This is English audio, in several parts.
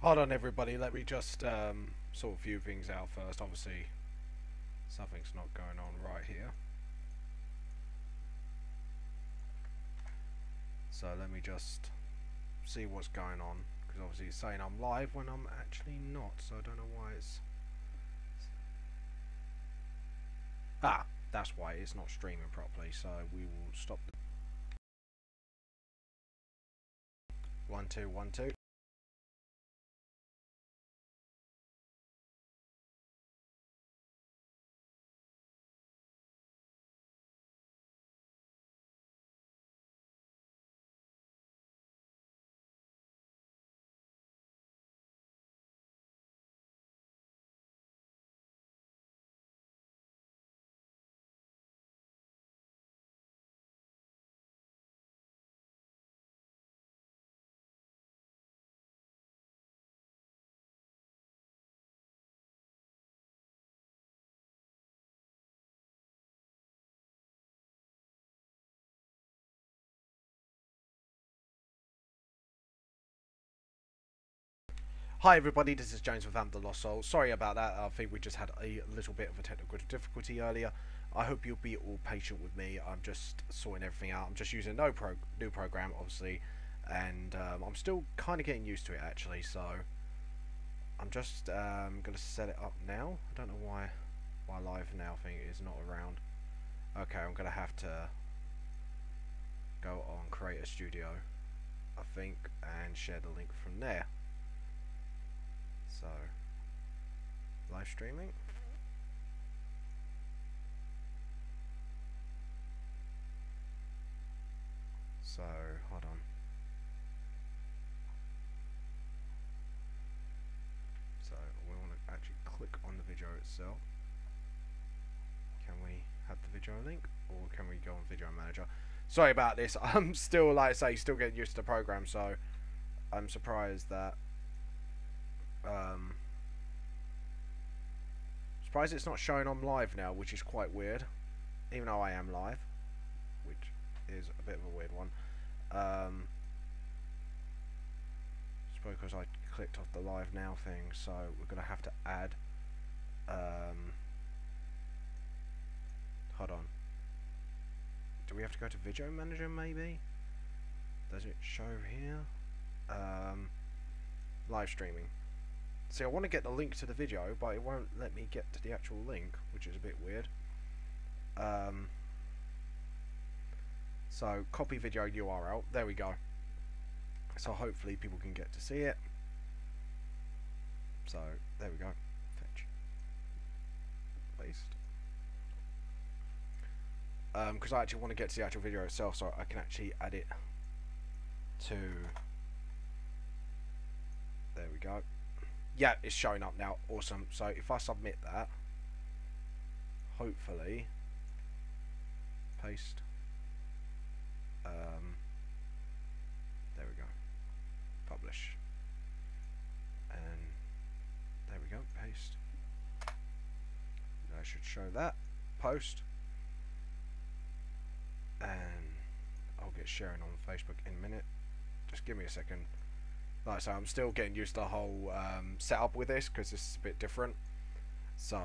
Hold on, everybody. Let me just sort a few things out first. Obviously, something's not going on right here. So let me just see what's going on. Because obviously it's saying I'm live when I'm actually not. So I don't know why it's... Ah, that's why it's not streaming properly. So we will stop. 1 2 1 2. Hi everybody, this is James with Vamp the Lost Soul. Sorry about that, I think we just had a little bit of a technical difficulty earlier. I hope you'll be all patient with me. I'm just sorting everything out. I'm just using a new program, obviously, and I'm still kind of getting used to it actually, so I'm just going to set it up now. I don't know why my live now thing is not around. Okay, I'm going to have to go on Create a Studio, I think, and share the link from there. So, live streaming. So, hold on. So, we want to actually click on the video itself. Can we have the video link, or can we go on Video Manager? Sorry about this. I'm still, like I say, still getting used to the program, so I'm surprised that surprised it's not showing on live now, which is quite weird, even though I am live, which is a bit of a weird one. Suppose because I clicked off the live now thing, so we're gonna have to add hold on, do we have to go to Video Manager maybe? Does it show here? Live streaming. See, I want to get the link to the video, but it won't let me get to the actual link, which is a bit weird. So, copy video URL. There we go. So, hopefully people can get to see it. So, there we go. Fetch. Paste. Because I actually want to get to the actual video itself, so I can actually add it to... There we go. Yeah, it's showing up now. Awesome. So if I submit that, hopefully, paste. There we go. Publish. And there we go. Paste. I should show that. Post. And I'll get sharing on Facebook in a minute. Just give me a second. Like I say, I'm still getting used to the whole setup with this because this is a bit different. So,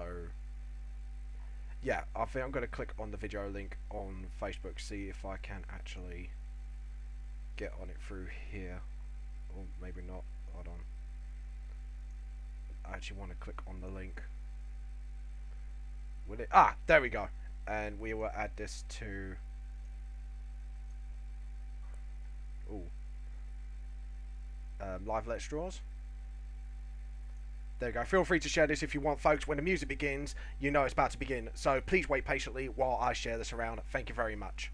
yeah, I think I'm going to click on the video link on Facebook, see if I can actually get on it through here. Or maybe not. Hold on. I actually want to click on the link. Will it? Ah, there we go. And we will add this to... Ooh. Live Let's Draws. There you go. Feel free to share this if you want, folks. When the music begins, you know it's about to begin. So please wait patiently while I share this around. Thank you very much.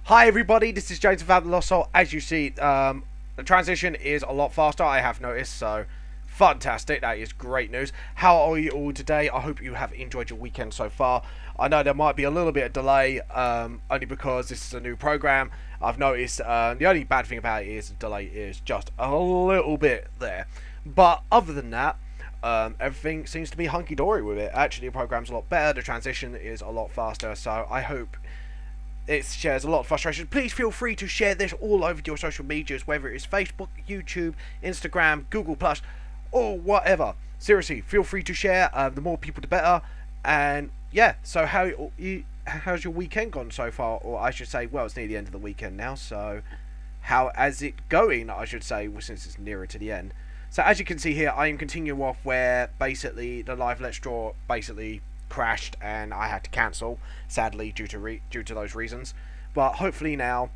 Hi everybody, this is James Vamp the Lost Soul. As you see, the transition is a lot faster, I have noticed, so fantastic, that is great news. How are you all today? I hope you have enjoyed your weekend so far. I know there might be a little bit of delay, only because this is a new program. I've noticed the only bad thing about it is the delay is just a little bit there. But other than that, everything seems to be hunky-dory with it. Actually, the program's a lot better, the transition is a lot faster, so I hope it shares a lot of frustration. Please feel free to share this all over your social medias, whether it is Facebook, YouTube, Instagram, Google+, or whatever. Seriously, feel free to share. The more people, the better. And yeah, so how's your weekend gone so far? Or I should say, well, it's near the end of the weekend now, so how is it going, I should say, since it's nearer to the end. So as you can see here, I am continuing off where basically the live Let's Draw basically crashed and I had to cancel, sadly, due to those reasons. But hopefully now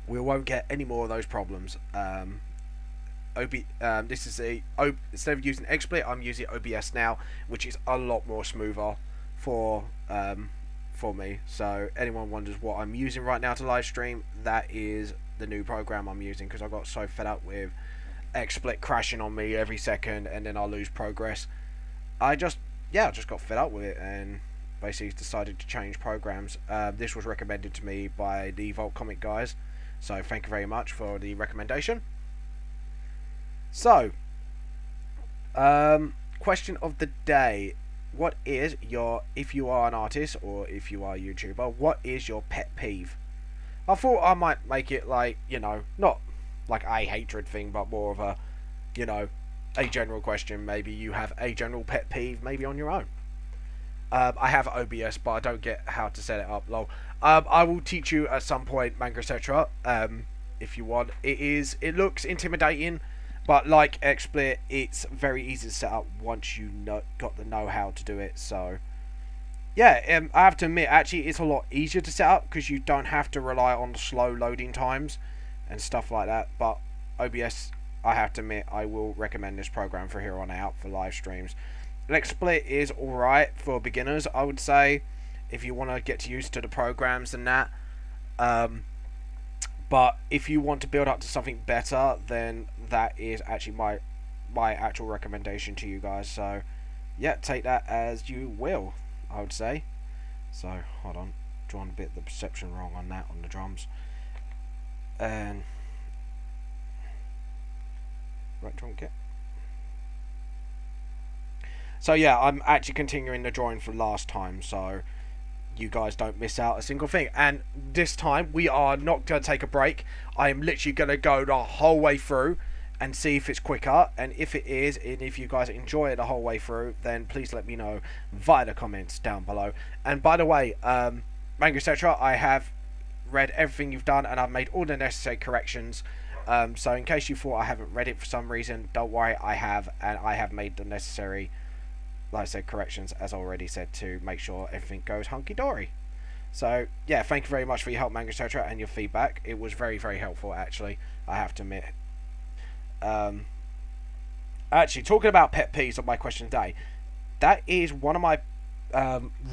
we won't get any more of those problems. This is instead of using XSplit, I'm using OBS now, which is a lot more smoother for me. So anyone wonders what I'm using right now to live stream, that is the new program I'm using, because I got so fed up with XSplit crashing on me every second and then I'll lose progress. I just got fed up with it and basically decided to change programs. This was recommended to me by the Vault Comic guys, so thank you very much for the recommendation. So, question of the day: what is your, if you are an artist or if you are a YouTuber, what is your pet peeve? I thought I might make it like, you know, not like a hatred thing, but more of a, you know, a general question. Maybe you have a general pet peeve, maybe on your own. I have OBS, but I don't get how to set it up. Lol. I will teach you at some point, MANGA, etc. If you want. It looks intimidating, but like XSplit, it's very easy to set up once you got the know-how to do it. So yeah, I have to admit, actually, it's a lot easier to set up because you don't have to rely on slow loading times and stuff like that. But OBS, I have to admit, I will recommend this program for here on out for live streams. XSplit is alright for beginners, I would say, if you want to get used to the programs and that. But if you want to build up to something better, then that is actually my actual recommendation to you guys. So yeah, take that as you will, I would say. So hold on, drawn a bit the perception wrong on that on the drums. And right drum kit. So yeah, I'm actually continuing the drawing from last time, so you guys don't miss out a single thing. And this time we are not going to take a break. I am literally going to go the whole way through and see if it's quicker, and if it is, and if you guys enjoy it the whole way through, then please let me know via the comments down below. And by the way, MANGA, etc., I have read everything you've done and I've made all the necessary corrections. So in case you thought I haven't read it for some reason, don't worry, I have, and I have made the necessary, like I said, corrections, as I already said, to make sure everything goes hunky-dory. So yeah, thank you very much for your help, MANGA, etc., and your feedback. It was very, very helpful, actually, I have to admit. Actually, talking about pet peeves on my question today, that is one of my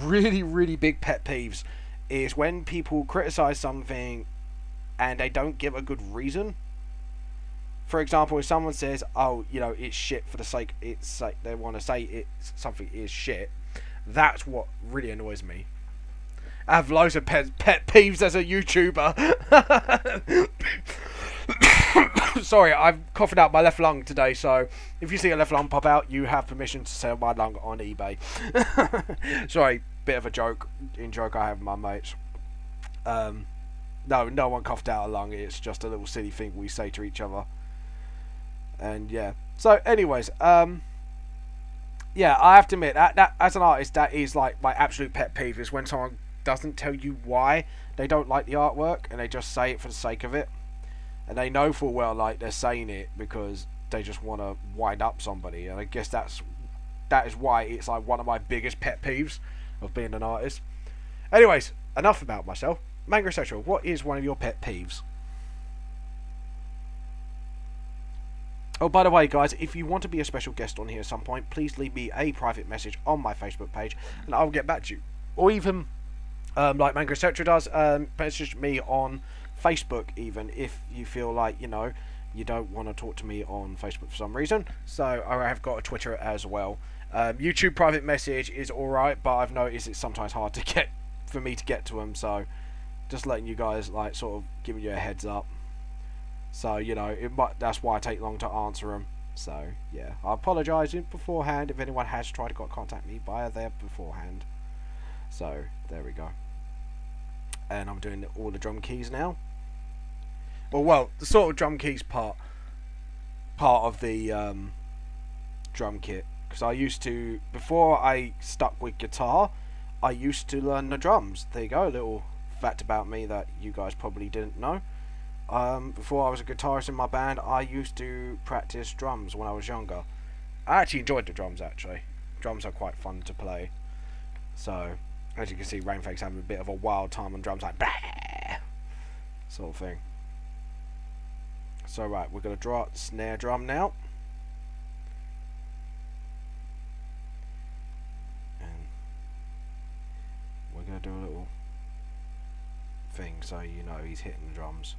really, really big pet peeves, is when people criticize something and they don't give a good reason. For example, if someone says, oh, you know, it's shit for the sake it's like they want to say something is shit, that's what really annoys me. I have loads of pet peeves as a YouTuber. Sorry, I'm coughing out my left lung today, so if you see a left lung pop out, you have permission to sell my lung on eBay. Sorry, bit of a joke I have with my mates. No one coughed out a lung, it's just a little silly thing we say to each other. And yeah, so anyways, yeah, I have to admit that as an artist, that is like my absolute pet peeve, is when someone doesn't tell you why they don't like the artwork and they just say it for the sake of it, and they know full well like they're saying it because they just want to wind up somebody. And I guess that is why it's like one of my biggest pet peeves of being an artist. Anyways, enough about myself. MANGA, etc., what is one of your pet peeves? Oh, by the way, guys, if you want to be a special guest on here at some point, please leave me a private message on my Facebook page and I'll get back to you. Or even like MANGA etc. does. Message me on Facebook even if you feel like, you know, you don't want to talk to me on Facebook for some reason. So I have got a Twitter as well. YouTube private message is alright, but I've noticed it's sometimes hard to get for me to get to them. So just letting you guys, like, sort of giving you a heads up. So, you know, that's why I take long to answer them. So yeah, I apologise beforehand if anyone has tried to contact me via there beforehand. So there we go. And I'm doing all the drum keys now. Well, the sort of drum keys part of the drum kit, because I used to, before I stuck with guitar, I used to learn the drums. There you go, a little fact about me that you guys probably didn't know. Before I was a guitarist in my band, I used to practice drums when I was younger. I actually enjoyed the drums, actually. Drums are quite fun to play. So, as you can see, Ranfang's having a bit of a wild time on drums, like, bah! Sort of thing. So, right, we're going to draw the snare drum now. And we're going to do a little thing so you know he's hitting the drums.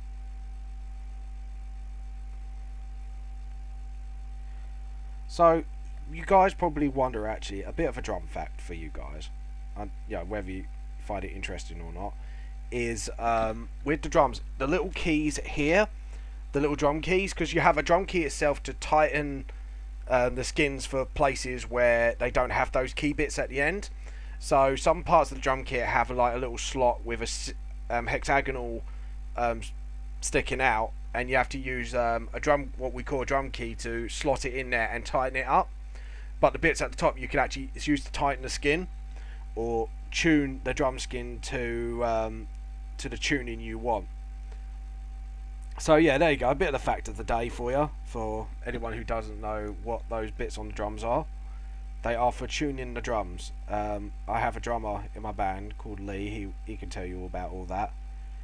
So, you guys probably wonder, actually, a bit of a drum fact for you guys, and yeah, whether you find it interesting or not, is with the drums, the little keys here, the little drum keys, because you have a drum key itself to tighten the skins for places where they don't have those key bits at the end. So some parts of the drum kit have like a little slot with a hexagonal sticking out, and you have to use what we call a drum key to slot it in there and tighten it up. But the bits at the top, you can actually, it's used to tighten the skin or tune the drum skin to the tuning you want. So yeah, there you go, a bit of the fact of the day for you, for anyone who doesn't know what those bits on the drums are. They are for tuning the drums. I have a drummer in my band called Lee. He can tell you all about all that,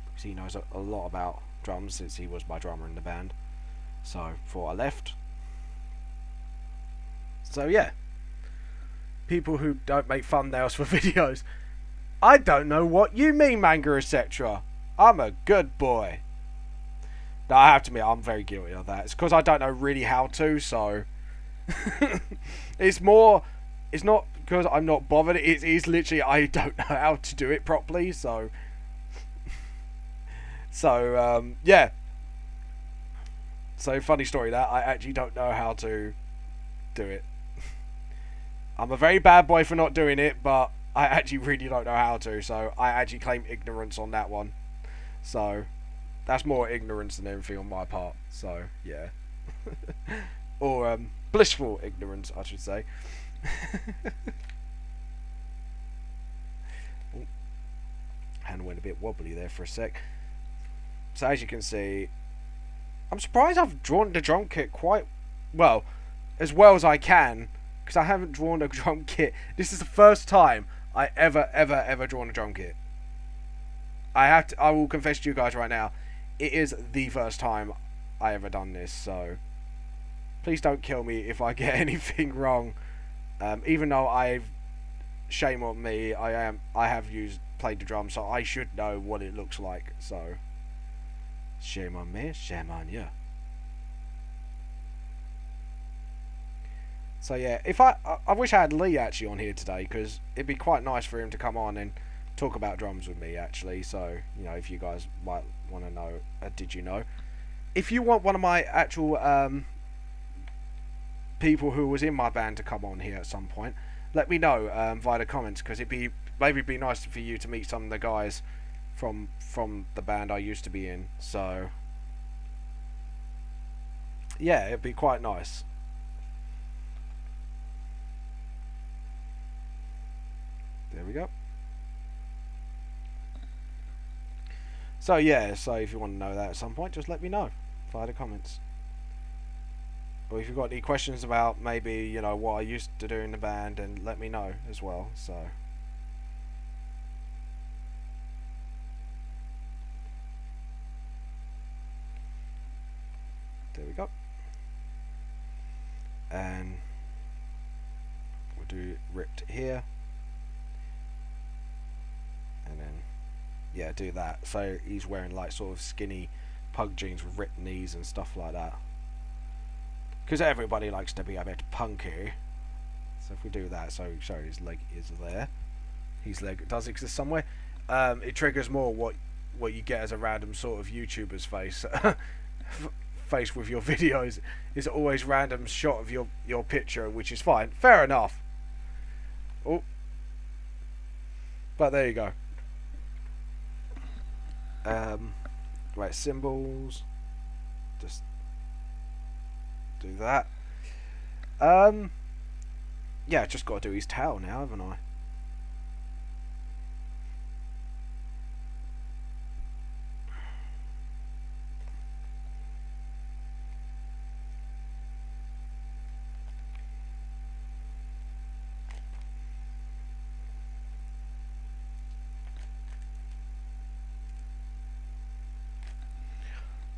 because he knows a lot about drums since he was my drummer in the band. So before I left. So yeah, people who don't make thumbnails for videos, I don't know what you mean, MANGA etc. I'm a good boy. Now, I have to admit, I'm very guilty of that. It's because I don't know really how to, so it's not because I'm not bothered. It's literally I don't know how to do it properly, so yeah. So funny story that I actually don't know how to do it. I'm a very bad boy for not doing it, but I actually really don't know how to, so I actually claim ignorance on that one. So that's more ignorance than anything on my part, so yeah. Or blissful ignorance, I should say. Hand went a bit wobbly there for a sec. So as you can see, I'm surprised I've drawn the drum kit quite well as I can, because I haven't drawn a drum kit. This is the first time I ever drawn a drum kit. I will confess to you guys right now, it is the first time I ever done this, so please don't kill me if I get anything wrong. Even though shame on me, I have played the drums, so I should know what it looks like. So shame on me, shame on you. So yeah, if I wish I had Lee actually on here today, because it'd be quite nice for him to come on and talk about drums with me actually. So you know, if you guys might want to know, did you know? If you want one of my actual people who was in my band to come on here at some point, let me know via the comments, because maybe be nice for you to meet some of the guys from the band I used to be in. So yeah, it'd be quite nice. There we go. So yeah, so if you want to know that at some point, just let me know via the comments. Or if you've got any questions about maybe, you know, what I used to do in the band, and let me know as well. So there we go. And we'll do ripped here, and then yeah, do that. So he's wearing like sort of skinny pug jeans with ripped knees and stuff like that. Because everybody likes to be a bit punky. So if we do that, so his leg is there. His leg does exist somewhere. It triggers more what you get as a random sort of YouTuber's face. Face with your videos is always random shot of your picture, which is fine. Fair enough. Oh. But there you go. Right, symbols. Just do that. Yeah, just got to do his tail now, haven't I?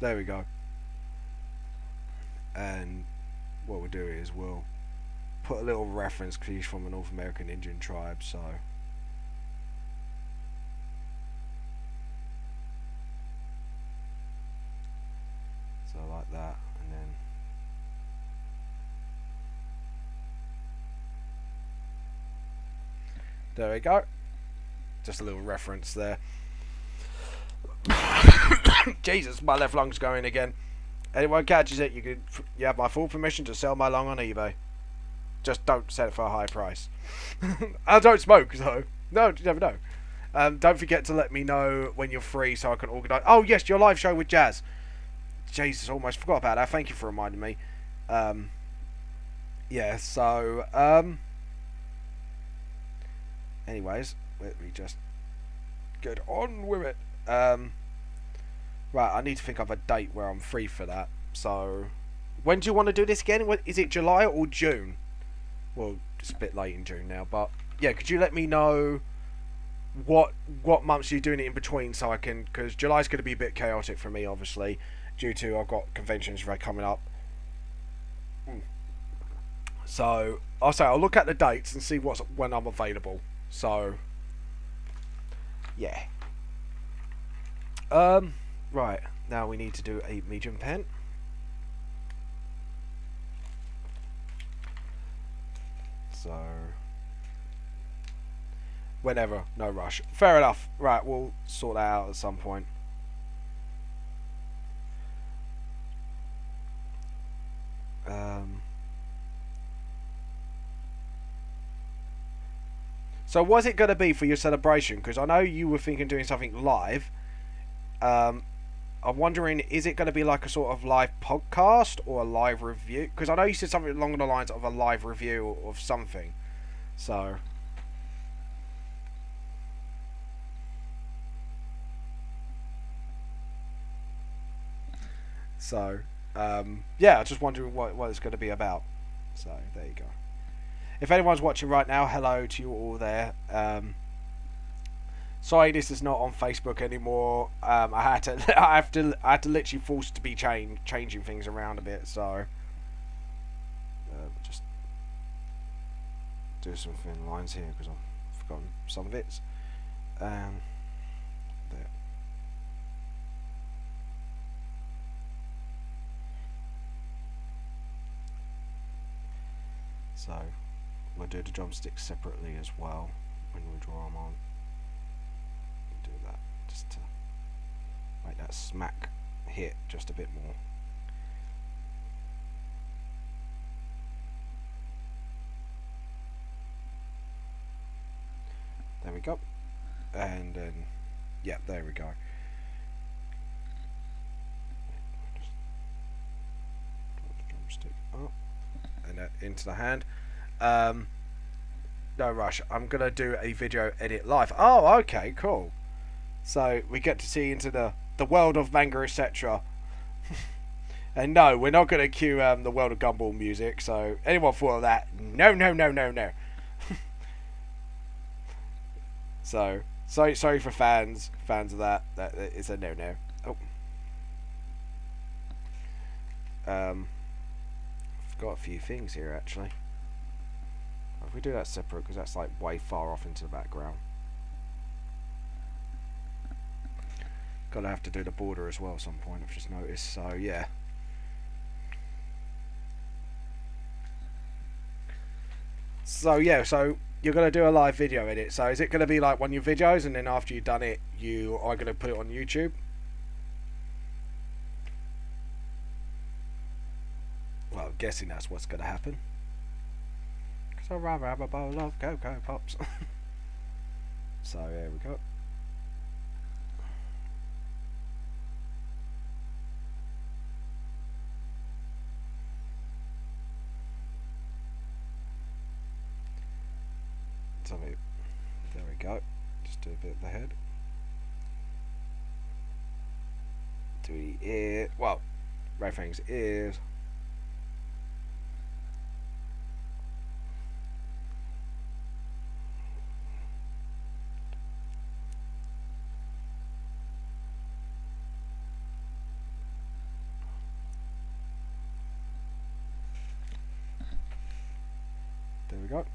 There we go. And what we'll do is we'll put a little reference because he's from a North American Indian tribe, so like that, and then there we go. Just a little reference there. Jesus, my left lung's going again. Anyone catches it, you have my full permission to sell my lung on eBay. Just don't sell it for a high price. I don't smoke, so no, you never know. Don't forget to let me know when you're free so I can organise. Oh yes, your live show with Jazz. Jesus, almost forgot about that. Thank you for reminding me. Yeah, so anyways, let me just get on with it. Right, I need to think of a date where I'm free for that. So, when do you want to do this again? Is it July or June? Well, it's a bit late in June now, but yeah, could you let me know what months you're doing it in between so I can, because July's going to be a bit chaotic for me, obviously, due to I've got conventions coming up. So, I'll look at the dates and see when I'm available. So, yeah. Right, now we need to do a medium pen. So, whenever, no rush. Fair enough. Right, we'll sort that out at some point. So what's it going to be for your celebration? Because I know you were thinking of doing something live. I'm wondering, is it going to be like a sort of live podcast or a live review? Because I know you said something along the lines of a live review of something. So, yeah, just wondering what it's going to be about. So, there you go. If anyone's watching right now, hello to you all there. Sorry, this is not on Facebook anymore. I had to literally forced to be changing things around a bit. So just do some thin lines here because I've forgotten some of it. There. So we'll do the drumsticks separately as well when we draw them on. Do that just to make that smack hit just a bit more. There we go. And then yeah, there we go. Just draw the drumstick up and into the hand. No rush, I'm gonna do a video edit live. Oh, okay, cool. So we get to see into the world of manga, etc. And no, we're not going to cue the world of Gumball music. So anyone thought of that? No, no, no, no, no. So sorry for fans of that. That is a no. Oh, I've got a few things here actually. If we do that separate, because that's like way far off into the background. Gonna have to do the border as well at some point, I've just noticed. So yeah. So yeah, so you're gonna do a live video edit. So is it gonna be like one of your videos, and then after you've done it, you are gonna put it on YouTube? Well, I'm guessing that's what's gonna happen. Cause I'd rather have a bowl of Cocoa Pops. So there we go. There we go. Just do a bit of the head. Do the ear. Well, Ranfang's ears. There we go.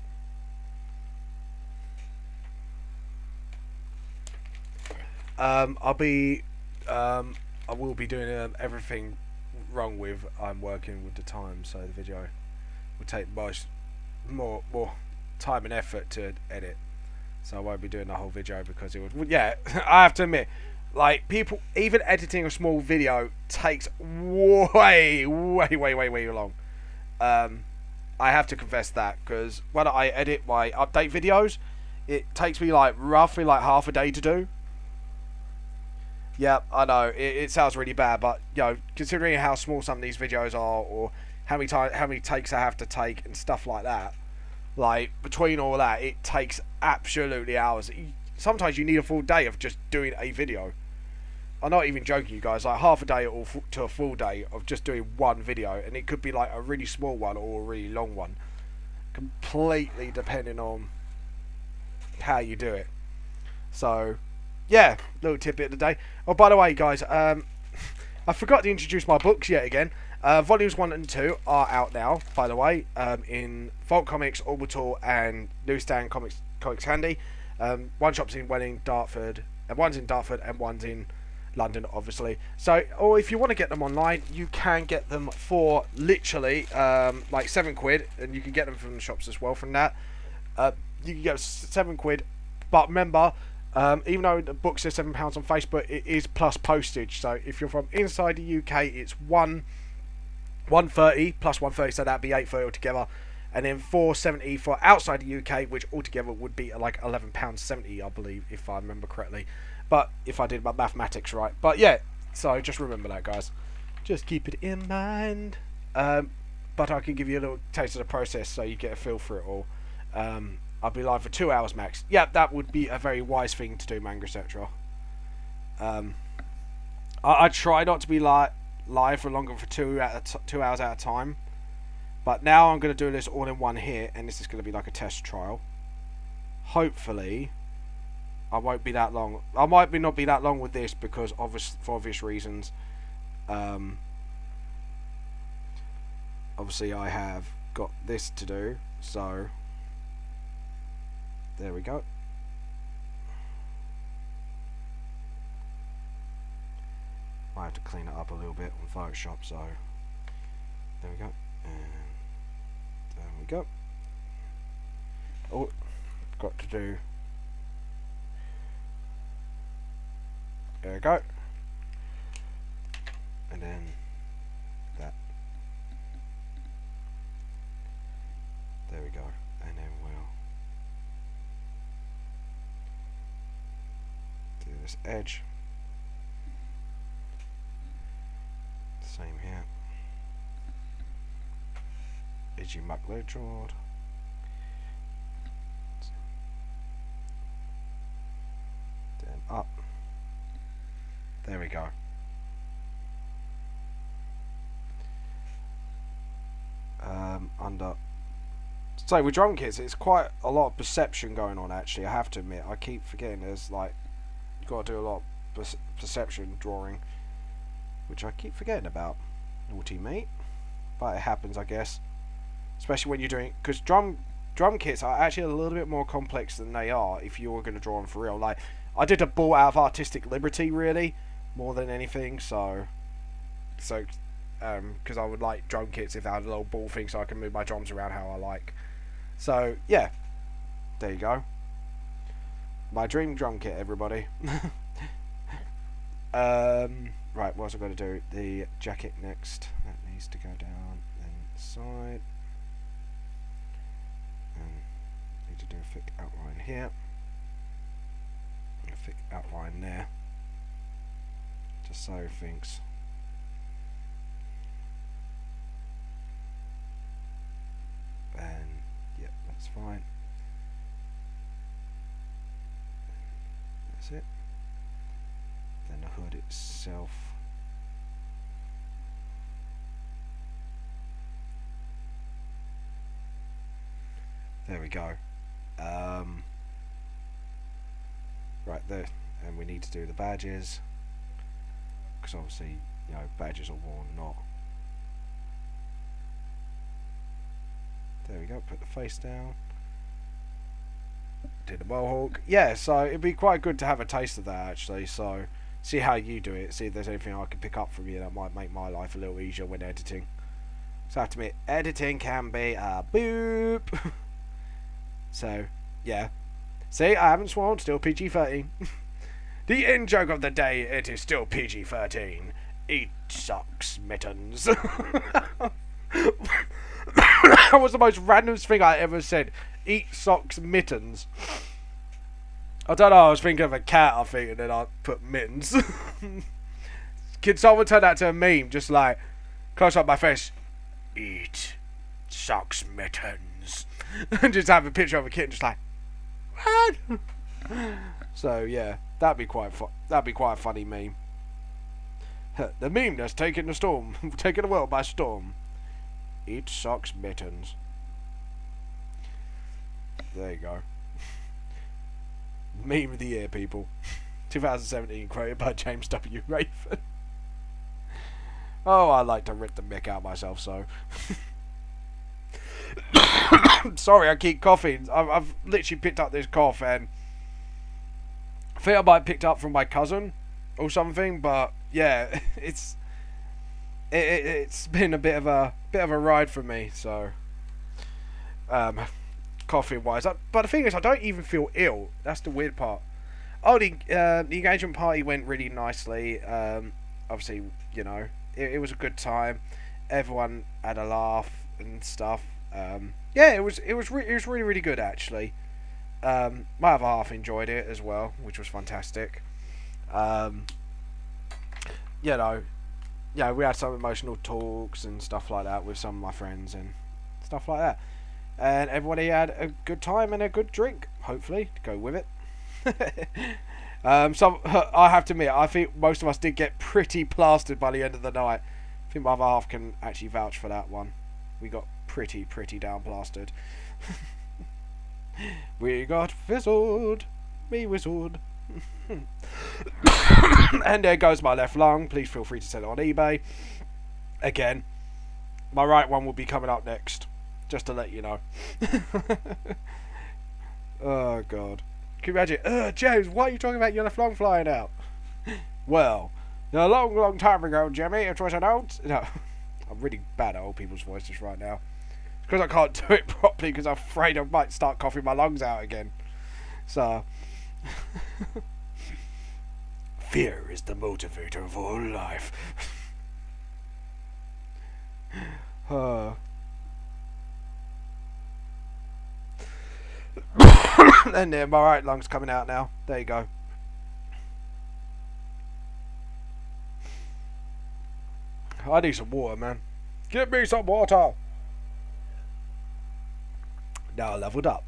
I will be doing everything wrong with. I'm working with the time, so the video will take more time and effort to edit. So I won't be doing the whole video because it would. Yeah, I have to admit, like people, even editing a small video takes way long. I have to confess that, because when I edit my update videos, it takes me like roughly like half a day to do. Yeah, I know it sounds really bad, but you know, considering how small some of these videos are, or how many takes I have to take and stuff like that, like between all that, it takes absolutely hours. Sometimes you need a full day of just doing a video. I'm not even joking, you guys. Like half a day or to a full day of just doing one video, and it could be like a really small one or a really long one, completely depending on how you do it. So yeah, little tidbit of the day. Oh, by the way, guys, I forgot to introduce my books yet again. Volumes 1 and 2 are out now, by the way, in Vault Comics, Orbital, and Newsstand Comics Handy. One shop's in Welling, Dartford, and one's in Dartford, and one's in London, obviously. So, or if you want to get them online, you can get them for literally like £7, and you can get them from the shops as well. From that, you can get £7, but remember, even though the book says £7 on Facebook, it is plus postage. So if you're from inside the UK, it's £130 plus £130, so that'd be £8.30 altogether, and then £4.70 for outside the UK, which altogether would be like £11.70, I believe, if I remember correctly. But if I did my mathematics right, but yeah, so just remember that, guys. Just keep it in mind. But I can give you a little taste of the process so you get a feel for it all. I'll be live for 2 hours max. Yeah, that would be a very wise thing to do, Manga, etc. I try not to be live for longer for 2 hours at a time. But now I'm going to do this all in one hit, and this is going to be like a test trial. Hopefully, I won't be that long. I might not be that long with this because for obvious reasons. Obviously, I have got this to do, so there we go. I have to clean it up a little bit on Photoshop, so there we go. And there we go. Oh, got to do. There we go. And then that. There we go. And then we'll do this edge. Same here. Edgy muck low drawed. Then up. There we go. Under. So with drum kits, it's quite a lot of perception going on. Actually, I have to admit, I keep forgetting there's like you've got to do a lot of perception drawing, which I keep forgetting about. Naughty me, but it happens, I guess. Especially when you're doing, because drum kits are actually a little bit more complex than they are if you're going to draw them for real. Like I did a ball out of artistic liberty, really, more than anything. So because I would like drum kits if they had a little ball thing, so I can move my drums around how I like. So yeah, there you go. My dream drum kit, everybody. Right, what else I've got to do? The jacket next. That needs to go down, then side. Need to do a thick outline here. A thick outline there. Just so things. And yep, that's fine. That's it. Then the hood itself. There we go. Right there, and we need to do the badges, because obviously, you know, badges are worn, not. There we go. Put the face down. Did the mohawk. Yeah, so it'd be quite good to have a taste of that actually. So see how you do it. See if there's anything I can pick up from you that might make my life a little easier when editing. So I have to admit, editing can be a boop. So yeah. See, I haven't sworn. Still PG-13. The in joke of the day. It is still PG-13. Eat socks, mittens. That was the most randomest thing I ever said. Eat socks, mittens. I don't know, I was thinking of a cat, I think, and then I put mittens. Could someone turn that to a meme? Just like, close up my face. Eat socks, mittens. And just have a picture of a kitten just like, what? So, yeah, that'd be quite a funny meme. The meme that's taking the storm. Taking the world by storm. Eat socks, mittens. There you go. Meme of the year, people. 2017, created by James W. Raven. Oh, I like to rip the mick out myself, so. Sorry, I keep coughing. I've literally picked up this cough, and I think I might have picked up from my cousin or something, but yeah, it's been a bit of a ride for me, so coughing wise. But the thing is, I don't even feel ill. That's the weird part. Oh, the engagement party went really nicely. Obviously, you know, it was a good time. Everyone had a laugh and stuff. Yeah, it was really good actually. My other half enjoyed it as well, which was fantastic. You know, yeah, we had some emotional talks and stuff like that with some of my friends and stuff like that. And everybody had a good time and a good drink, hopefully, to go with it. So I have to admit, I think most of us did get pretty plastered by the end of the night. I think my other half can actually vouch for that one. We got pretty down plastered. We got fizzled. Me whistled. And there goes my left lung. Please feel free to sell it on eBay. Again, my right one will be coming up next. Just to let you know. Oh god. Can you imagine? James, why are you talking about your left lung flying out? Well, a long time ago, Jimmy, it was an old... No, I'm really bad at old people's voices right now. It's because I can't do it properly because I'm afraid I might start coughing my lungs out again. So... Fear is the motivator of all life. And then my right lung's coming out now. There you go. I need some water, man. Give me some water. Now I leveled up.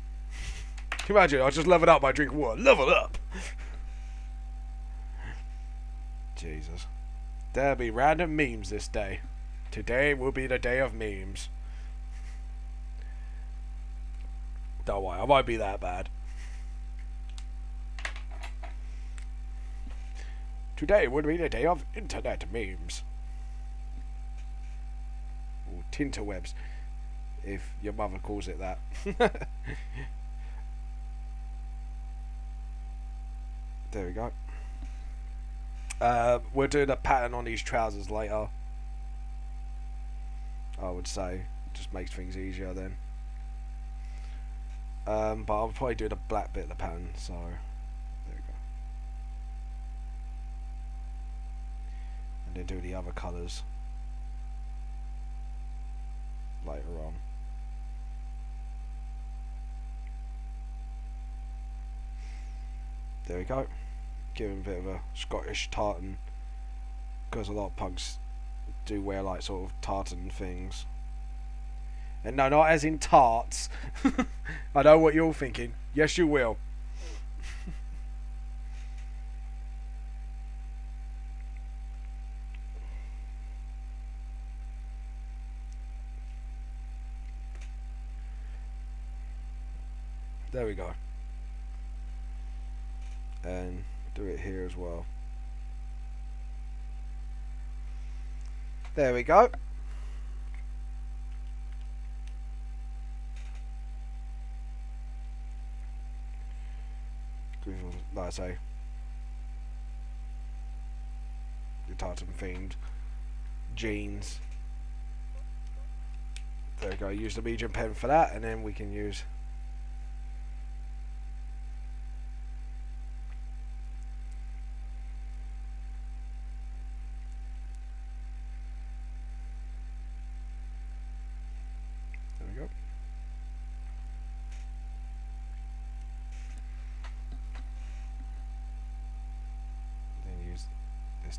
Can you imagine? I just leveled up by drinking water. Level up. Jesus. There'll be random memes this day. Today will be the day of memes. Don't worry, I won't be that bad. Today would be the day of internet memes. Or tinterwebs, if your mother calls it that. There we go. We're doing a pattern on these trousers later. I would say just makes things easier then. But I'll probably do the black bit of the pattern. So there we go, and then do the other colours later on. There we go. Give him a bit of a Scottish tartan, because a lot of punks do wear like sort of tartan things. And no, not as in tarts. I know what you're thinking. Yes, you will. There we go. And do it here as well. There we go. Like I say, the tartan themed jeans. There we go. Use the medium pen for that, and then we can use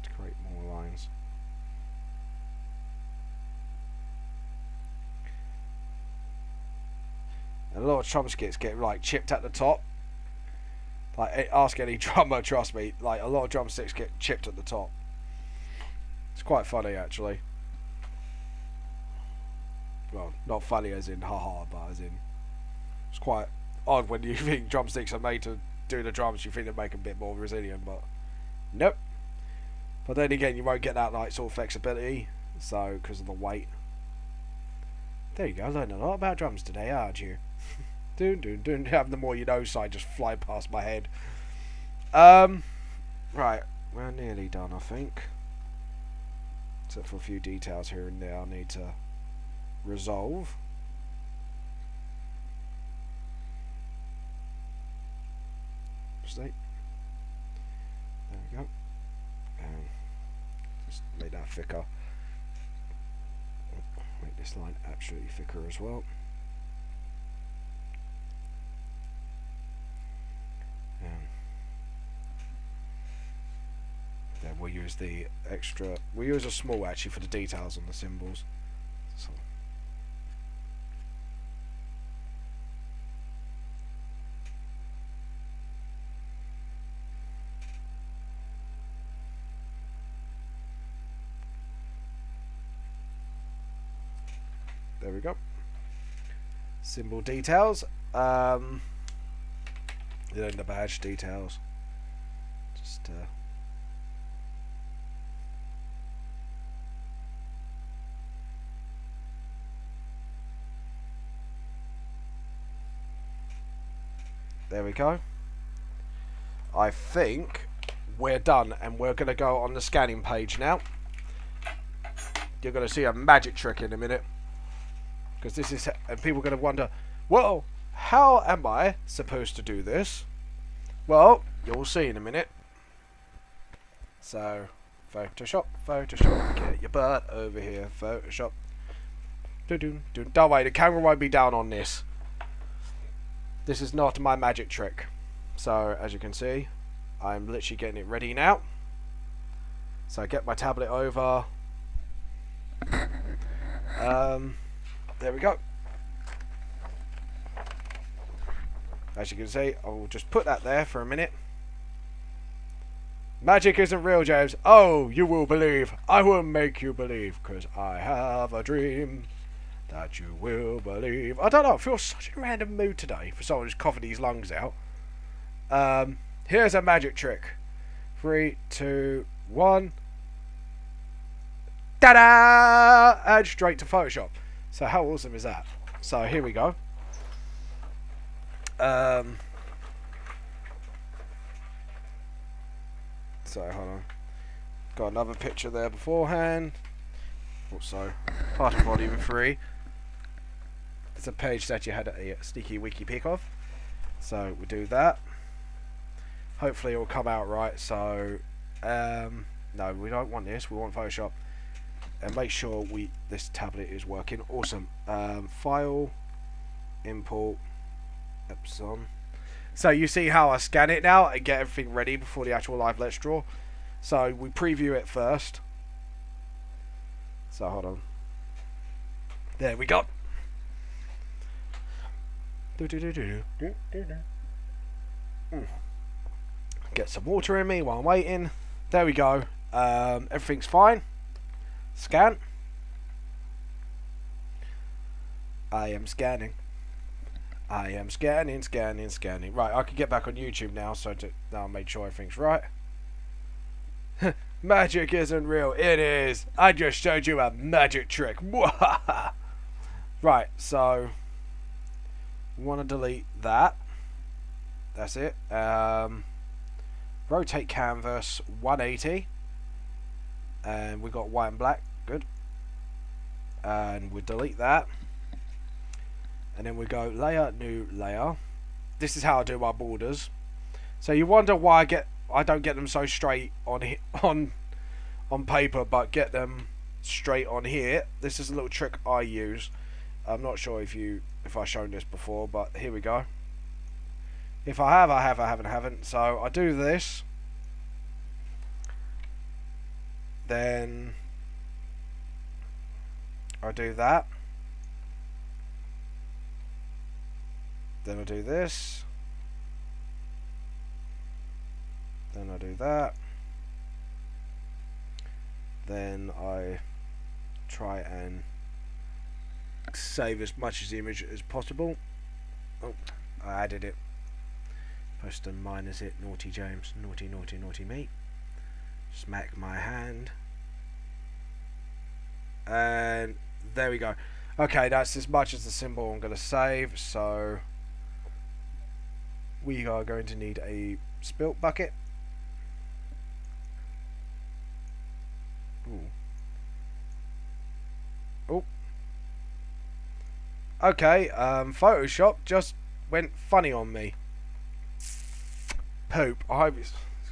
to create more lines. And a lot of drum skits get like chipped at the top. Like, ask any drummer, trust me, like a lot of drumsticks get chipped at the top. It's quite funny actually. Well, not funny as in haha, but as in it's quite odd when you think drumsticks are made to do the drums, you think they make them a bit more resilient, but nope. But then again, you won't get that like sort of flexibility, so because of the weight. There you go, learned a lot about drums today, aren't you? Doon doon doon. Having the more you know side just fly past my head. Right, we're nearly done, I think. Except for a few details here and there I need to resolve. See? There we go. Just make that thicker. Make this line absolutely thicker as well. Then we'll use the extra. We'll use a small actually for the details on the symbols. So. There we go. Symbol details. Then the badge details. Just there we go. I think we're done, and we're going to go on the scanning page now. You're going to see a magic trick in a minute. Because this is, and people are going to wonder, well, how am I supposed to do this? Well, you'll see in a minute. So, Photoshop, Photoshop, get your butt over here, Photoshop. Don't worry, the camera won't be down on this. This is not my magic trick. So, as you can see, I'm literally getting it ready now. So I get my tablet over. There we go. As you can see, I will just put that there for a minute. Magic isn't real, James. Oh, you will believe. I will make you believe, because I have a dream that you will believe. I don't know, I feel such a random mood today for someone who's coughing his lungs out. Here's a magic trick. 3, 2, 1. Ta-da! And straight to Photoshop. So how awesome is that? So here we go. So hold on. Got another picture there beforehand. Also, part of volume 3. It's a page that you had a sneaky wiki pick of. So we do that. Hopefully it will come out right. So, no, we don't want this. We want Photoshop. And make sure this tablet is working. Awesome. File, import, Epson. So you see how I scan it now and get everything ready before the actual live Let's Draw. So we preview it first. So hold on. There we go. Get some water in me while I'm waiting. There we go. Everything's fine. Scan. I am scanning. I am scanning. Right, I can get back on YouTube now, so now I made sure everything's right. Magic isn't real. It is. I just showed you a magic trick. Right, so we want to delete that. That's it. Rotate canvas 180. And we got white and black. Good. And we delete that. And then we go layer, new layer. This is how I do my borders. So you wonder why I don't get them so straight on paper, but get them straight on here. This is a little trick I use. I'm not sure if I've shown this before, but here we go. If I have, I have. I haven't. So I do this. Then I do that. Then I do this. Then I do that. Then I try and save as much of the image as possible. Oh, I added it. Supposed to minus it. Naughty James. Naughty me. Smack my hand. And there we go. Okay, that's as much as the symbol I'm going to save. So we are going to need a spilt bucket. Ooh. Oh. Okay, Photoshop just went funny on me. Poop. I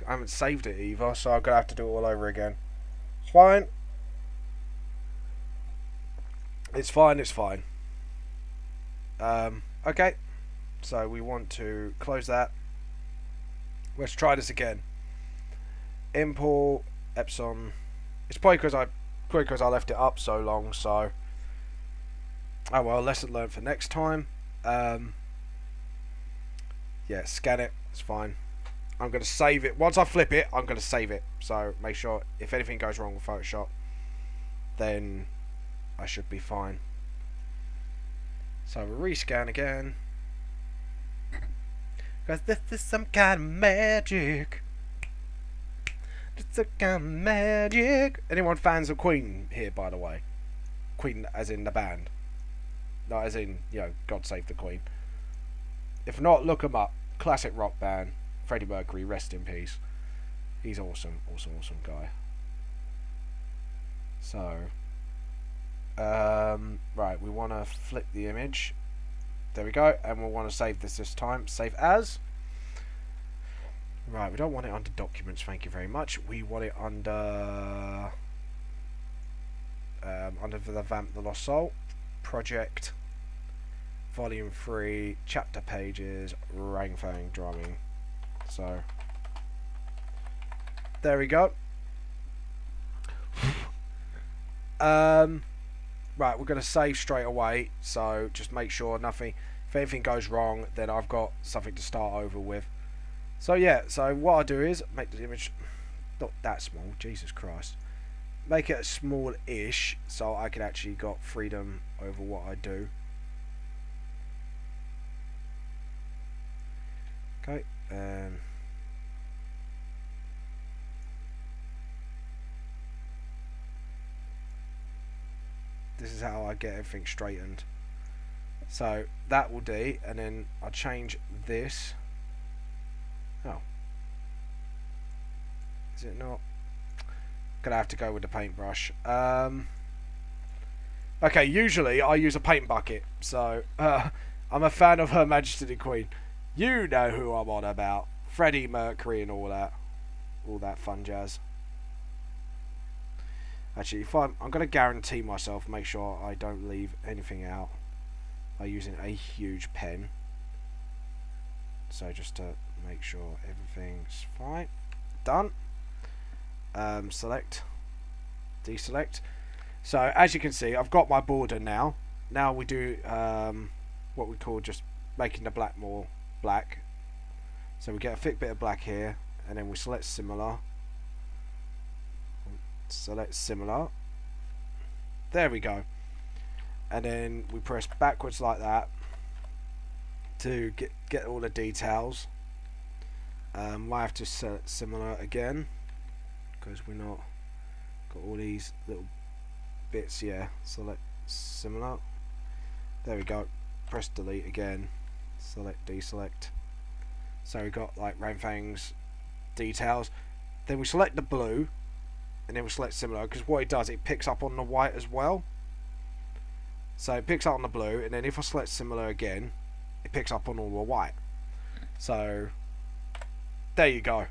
haven't saved it either, so I'm going to have to do it all over again. It's fine. It's fine. Okay. So we want to close that. Let's try this again. Import Epson. It's probably because I left it up so long. So, oh well, lesson learned for next time. Yeah, scan it. It's fine. I'm going to save it. Once I flip it, I'm going to save it. So make sure if anything goes wrong with Photoshop, then I should be fine. So we'll rescan again. Because this is some kind of magic. It's some kind of magic. Anyone fans of Queen here, by the way? Queen as in the band. Not as in, you know, God Save the Queen. If not, look them up. Classic rock band. Freddie Mercury, rest in peace. He's awesome guy. So, right, we want to flip the image. There we go, and we'll want to save this time. Save as. Right, we don't want it under documents, thank you very much. We want it under the Vamp, the Lost Soul project, volume 3, chapter pages, Ranfang drumming. So there we go. Right, we're going to save straight away, so just make sure if anything goes wrong, then I've got something to start over with. So yeah, so what I do is make the image not that small, Jesus Christ, make it small-ish so I can actually got freedom over what I do. Okay, this is how I get everything straightened. So that will do, and then I'll change this. Oh, is it not? Gonna have to go with the paintbrush. Okay, usually I use a paint bucket, so I'm a fan of Her Majesty the Queen. You know who I'm on about. Freddie Mercury and all that fun jazz. Actually, if I'm gonna guarantee myself, make sure I don't leave anything out by using a huge pen. So just to make sure everything's fine. Done. Select, deselect. So as you can see, I've got my border now. Now we do what we call just making the black more black. So we get a thick bit of black here, and then we select similar. Select similar. There we go. And then we press backwards like that to get all the details. Might have to select similar again because we're not got all these little bits. Yeah, select similar. There we go. Press delete again. Select, deselect. So we got like Ranfang's details. Then we select the blue, and then we select similar, because what it does, it picks up on the white as well. So it picks up on the blue, and then if I select similar again, it picks up on all the white. So there you go.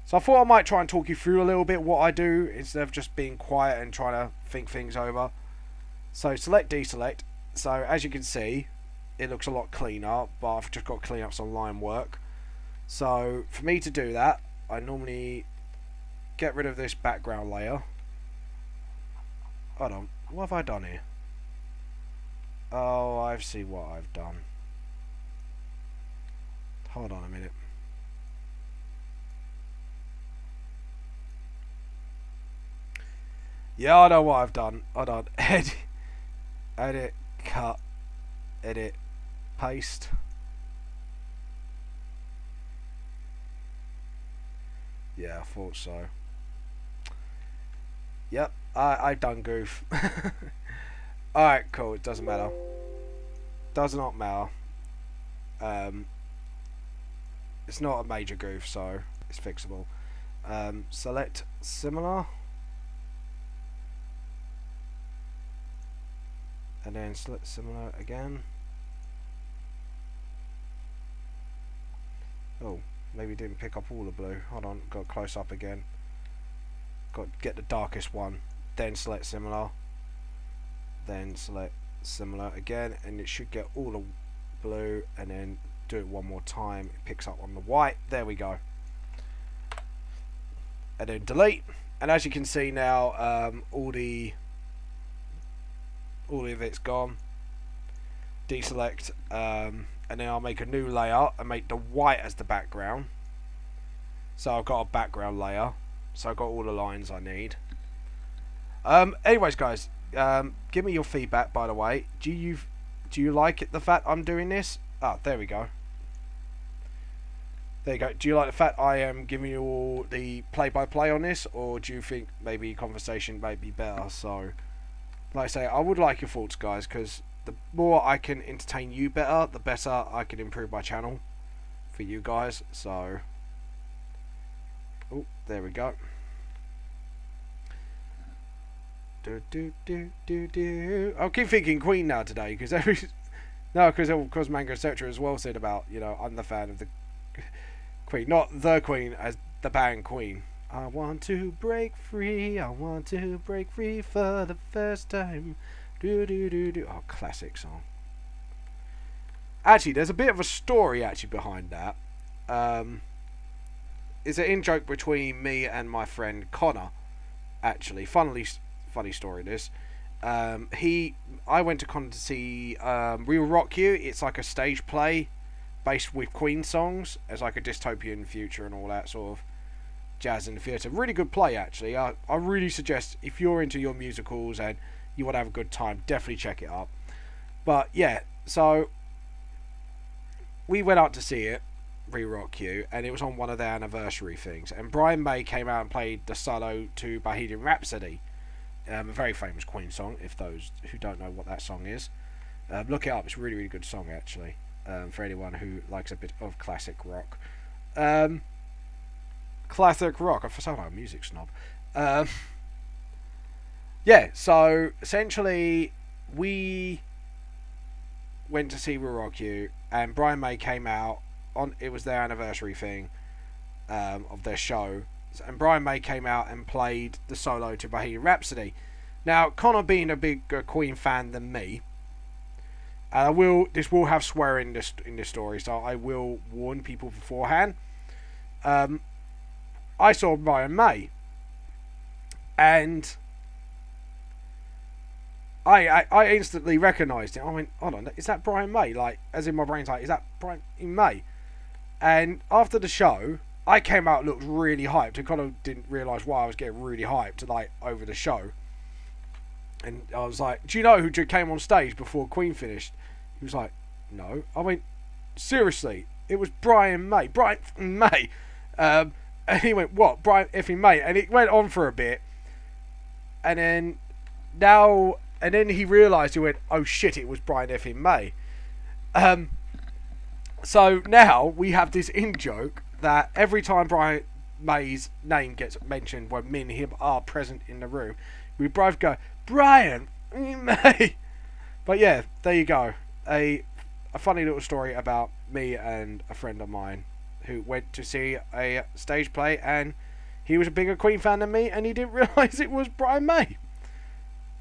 So I thought I might try and talk you through a little bit what I do instead of just being quiet and trying to think things over. So select, deselect. So as you can see, it looks a lot cleaner, but I've just got to clean up some line work. So for me to do that, I normally get rid of this background layer. Hold on, what have I done here? Oh, I see what I've done. Hold on a minute. Yeah, I know what I've done. Hold on. Edit, cut, edit, paste. Yeah, I thought so. Yep, I've done goof. Alright, cool, it doesn't matter. Does not matter. It's not a major goof, so it's fixable. Select similar. And then select similar again. Oh, maybe didn't pick up all the blue. Hold on, got close up again. Got to get the darkest one. Then select similar. Then select similar again, and it should get all the blue, and then do it one more time. It picks up on the white. There we go. And then delete. And as you can see now, all of it's gone. Deselect, and then I'll make a new layer and make the white as the background. So I've got a background layer. So I've got all the lines I need. Anyways, guys, give me your feedback. By the way, do you like it, the fact I'm doing this? Ah, there we go. There you go. Do you like the fact I am giving you all the play-by-play on this, or do you think maybe conversation may be better? So, like I say, I would like your thoughts, guys, because the more I can entertain you better, the better I can improve my channel for you guys. So, oh, there we go. I'll keep thinking Queen now today, because because of course MANGA etc. as well said about, you know, I'm the fan of the Queen, not the Queen as the band Queen. I want to break free, I want to break free for the first time. Oh, classic song. Actually, there's a bit of a story actually behind that. It's an in-joke between me and my friend Connor. Actually, funny story this. I went to Connor to see We Will Rock You. It's like a stage play based with Queen songs as like a dystopian future and all that sort of jazz in the theatre. Really good play actually. I really suggest, if you're into your musicals and you want to have a good time, definitely check it out. But yeah, so we went out to see it, We Will Rock You, and it was on one of their anniversary things, and Brian May came out and played the solo to Bohemian Rhapsody, a very famous Queen song, if those who don't know what that song is. Look it up, it's a really, really good song actually, for anyone who likes a bit of classic rock. Classic rock, I sound like a music snob. yeah, so essentially we went to see Rorokyu, and Brian May came out on. It was their anniversary thing of their show, and Brian May came out and played the solo to Bohemian Rhapsody. Now, Connor being a bigger Queen fan than me, this will have swearing in this story, so I will warn people beforehand. I saw Brian May, and I instantly recognised it. I went, hold on, is that Brian May? Like, as in my brain's like, is that Brian May? And after the show, I came out and looked really hyped. I kind of didn't realise why I was getting really hyped, like, over the show. And I was like, do you know who came on stage before Queen finished? He was like, no. I went, seriously? It was Brian May. Brian May. And he went, what? Brian effing May. And it went on for a bit. And then he realised, he went, oh shit, it was Brian effing May. So now we have this in-joke that every time Brian May's name gets mentioned when me and him are present in the room, we both go, Brian May. But yeah, there you go. A funny little story about me and a friend of mine who went to see a stage play, and he was a bigger Queen fan than me, and he didn't realise it was Brian May.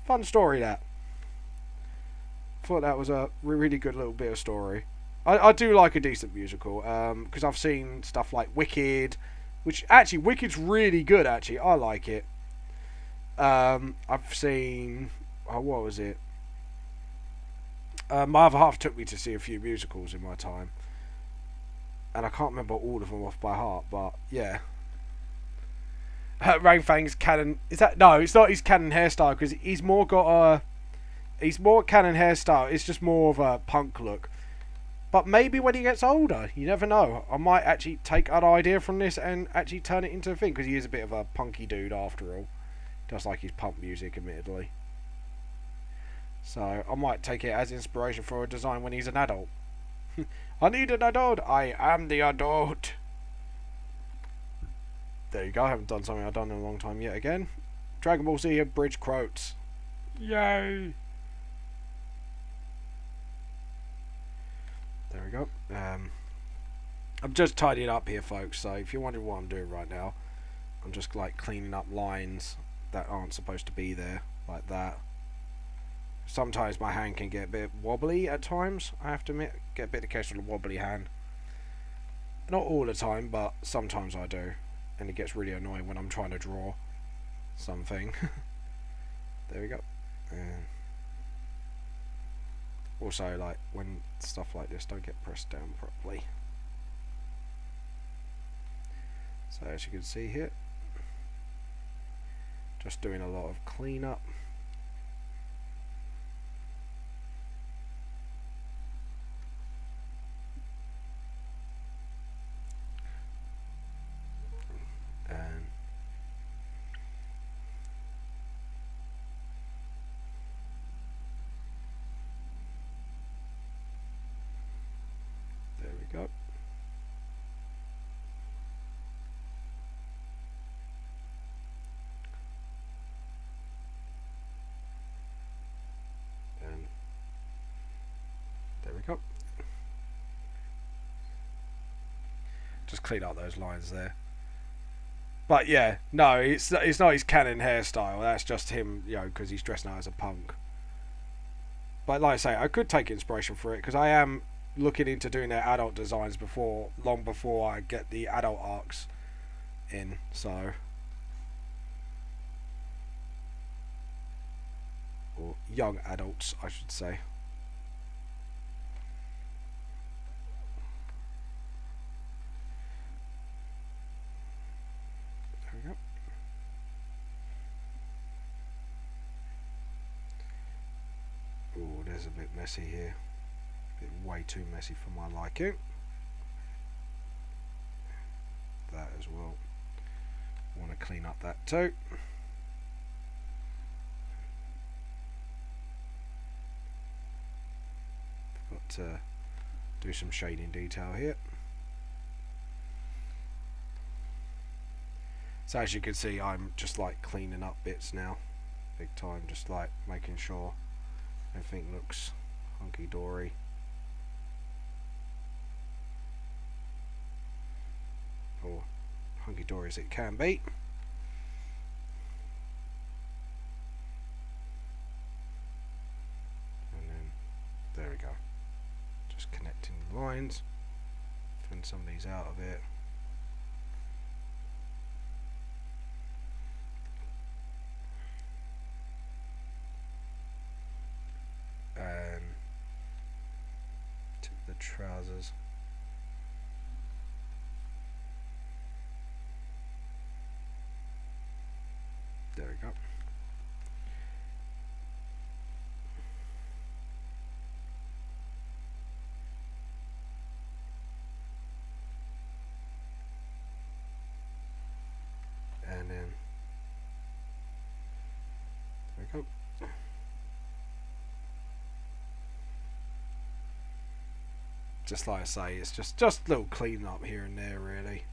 Fun story, that. Thought that was a really good little bit of story. I do like a decent musical, because I've seen stuff like Wicked, which actually, Wicked's really good, actually. I like it. I've seen, what was it? My other half took me to see a few musicals in my time, and I can't remember all of them off by heart, but yeah. Ranfang's canon, is that, no, it's not his canon hairstyle, because he's more got a, he's more canon hairstyle, it's just more of a punk look. But maybe when he gets older, you never know. I might actually take an idea from this and actually turn it into a thing, because he is a bit of a punky dude after all. Just like his punk music, admittedly. So I might take it as inspiration for a design when he's an adult. I need an adult. I am the adult. There you go. I haven't done something I've done in a long time yet again. Dragon Ball Z Bridge quotes. Yay! There we go. I'm just tidying up here, folks, so if you're wondering what I'm doing right now, I'm just like cleaning up lines that aren't supposed to be there, like that. Sometimes my hand can get a bit wobbly at times, I have to admit. Get a bit occasional wobbly hand. Not all the time, but sometimes I do. And it gets really annoying when I'm trying to draw something. There we go. And also, like, when stuff like this don't get pressed down properly. So as you can see here, just doing a lot of cleanup. And there we go. There we go. Just clean up those lines there. But yeah, no, it's not his canon hairstyle. That's just him, you know, because he's dressed now as a punk. But like I say, I could take inspiration for it, because I am looking into doing their adult designs long before I get the adult arcs in. So, or young adults, I should say. Oh, there's a bit messy here. A bit way too messy for my liking. That as well. Want to clean up that too. Got to do some shading detail here. So as you can see, I'm just like cleaning up bits now. big time, just like making sure everything looks hunky-dory. Or hunky-dory as it can be. And then there we go. Just connecting the lines, filling some of these out of it. To the trousers. There we go. And then there we go. Just like I say, it's just a little clean up here and there, really.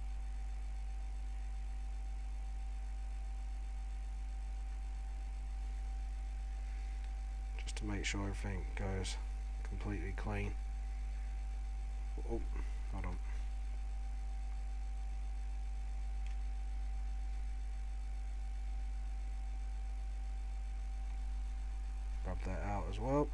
Just to make sure everything goes completely clean. Oh, hold on. Rub that out as well.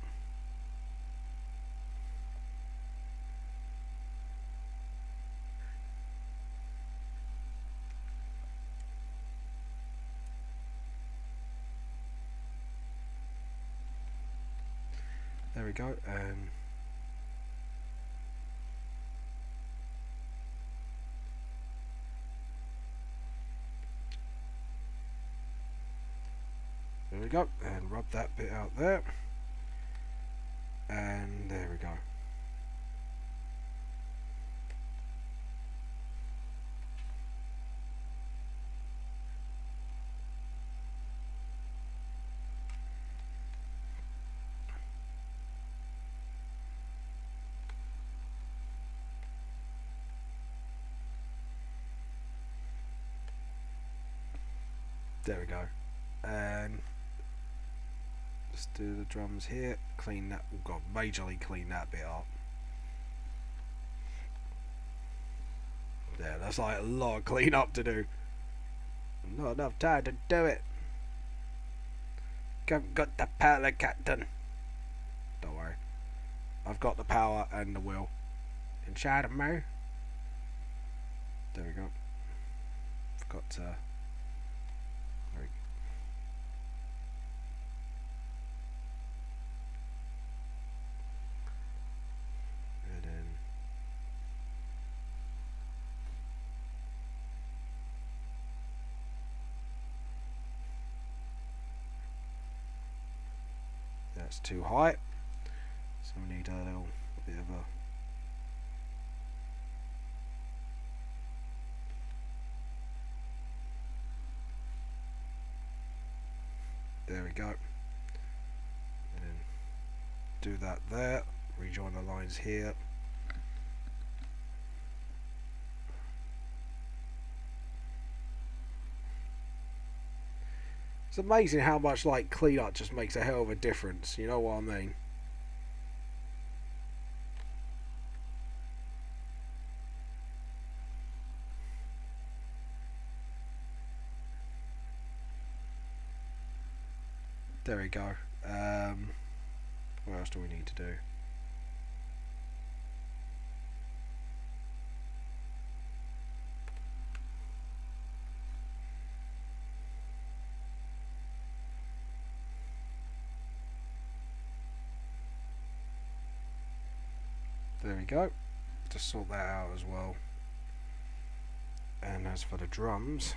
There we go, and there we go, and rub that bit out there, and there we go. There we go, and just do the drums here, clean that, oh god, majorly clean that bit up. There, that's like a lot of clean up to do. Not enough time to do it. Haven't got the power, Captain. Don't worry, I've got the power and the will inside of me. There we go. Forgot to. That's too high, so we need a little bit of a there we go, and then do that there, rejoin the lines here. It's amazing how much like cleanup just makes a hell of a difference, you know what I mean? There we go. What else do we need to do? There we go. Just sort that out as well. And as for the drums,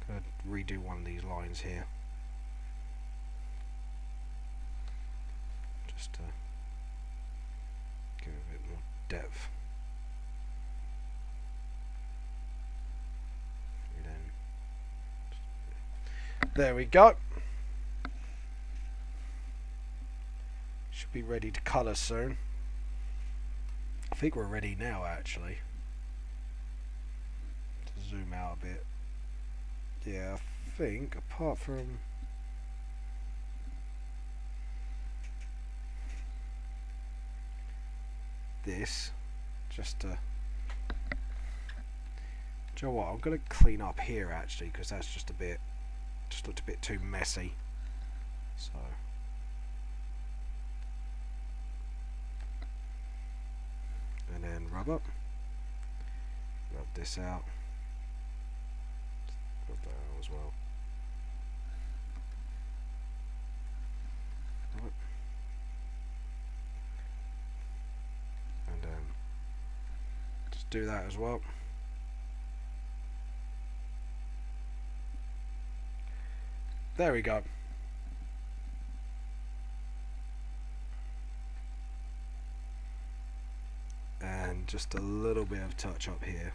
gonna redo one of these lines here, just to give it a bit more depth. And then there we go. Should be ready to colour soon. I think we're ready now, actually. zoom out a bit. Yeah, I think apart from this, just to, do you know what, I'm going to clean up here actually, because that's just looked a bit too messy. So and then rub this out, rub that out as well. And just do that as well. There we go. And just a little bit of touch up here.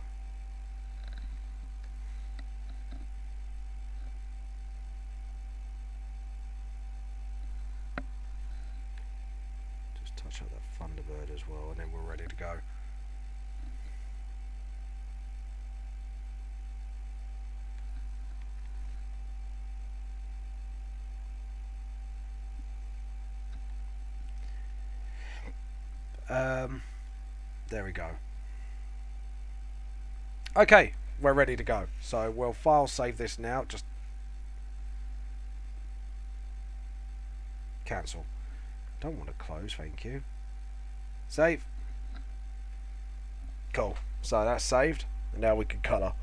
Just touch up that Thunderbird as well, and then we're ready to go. There we go. Okay, we're ready to go. So we'll file save this now. Just cancel. Don't want to close, thank you. Save. Cool. So that's saved, and now we can colour.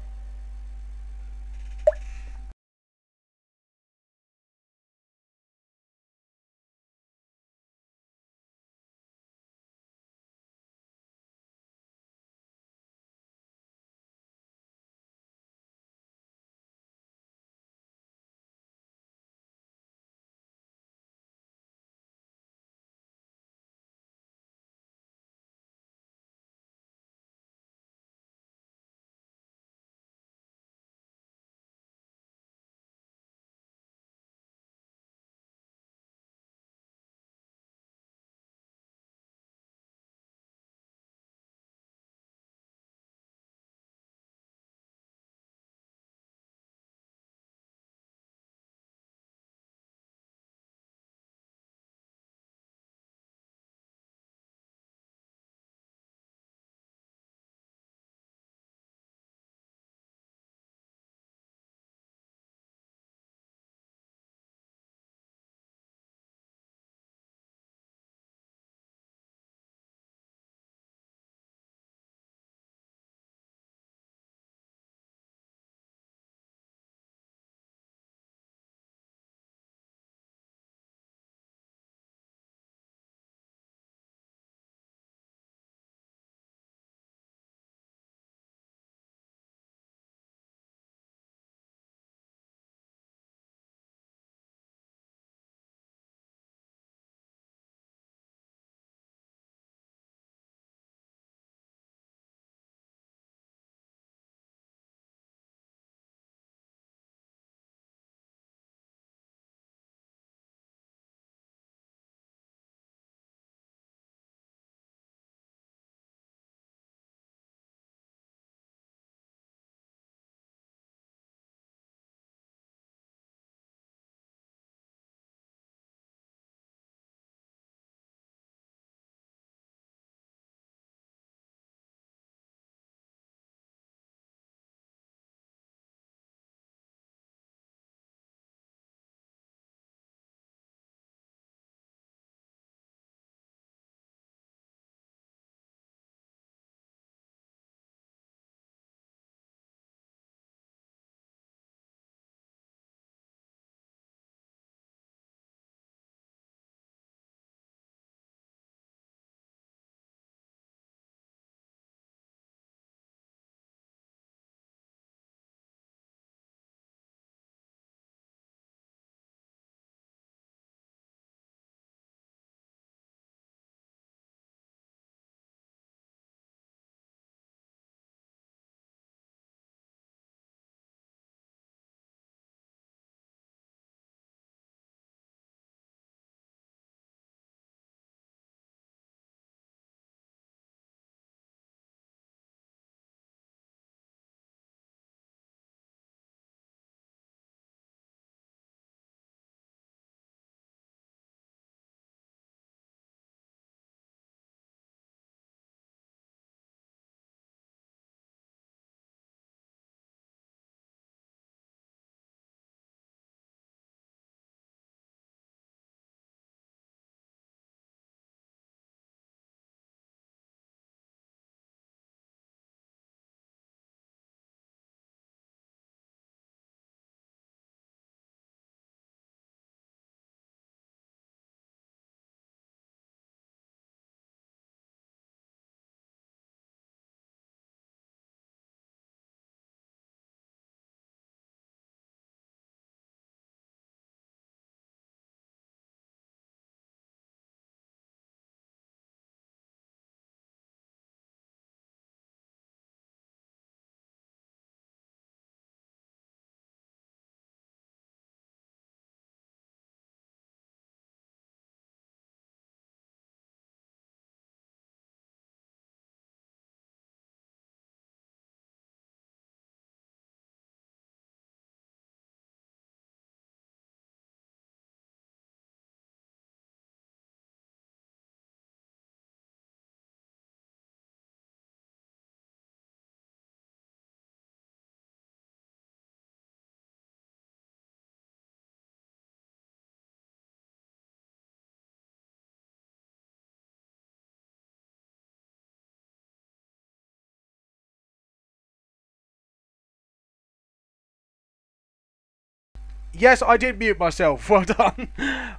Yes, I did mute myself. Well done.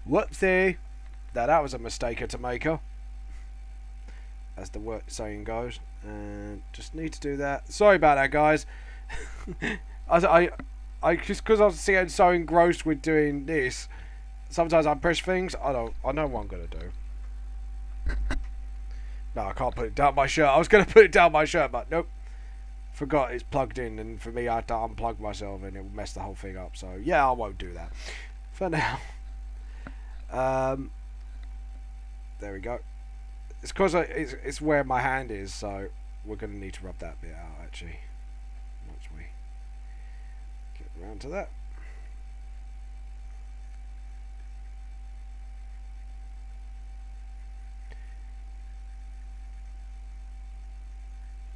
Whoopsie. Now that was a mistake to make her, as the word saying goes. And just need to do that. Sorry about that, guys. I just because I was seeing so engrossed with doing this. Sometimes I press things. I know what I'm gonna do. No, I can't put it down my shirt. I was gonna put it down my shirt, but nope. Forgot it's plugged in, and for me I had to unplug myself and it would mess the whole thing up. So yeah, I won't do that for now. There we go. It's because it's where my hand is, so we're gonna need to rub that bit out actually once we get around to that.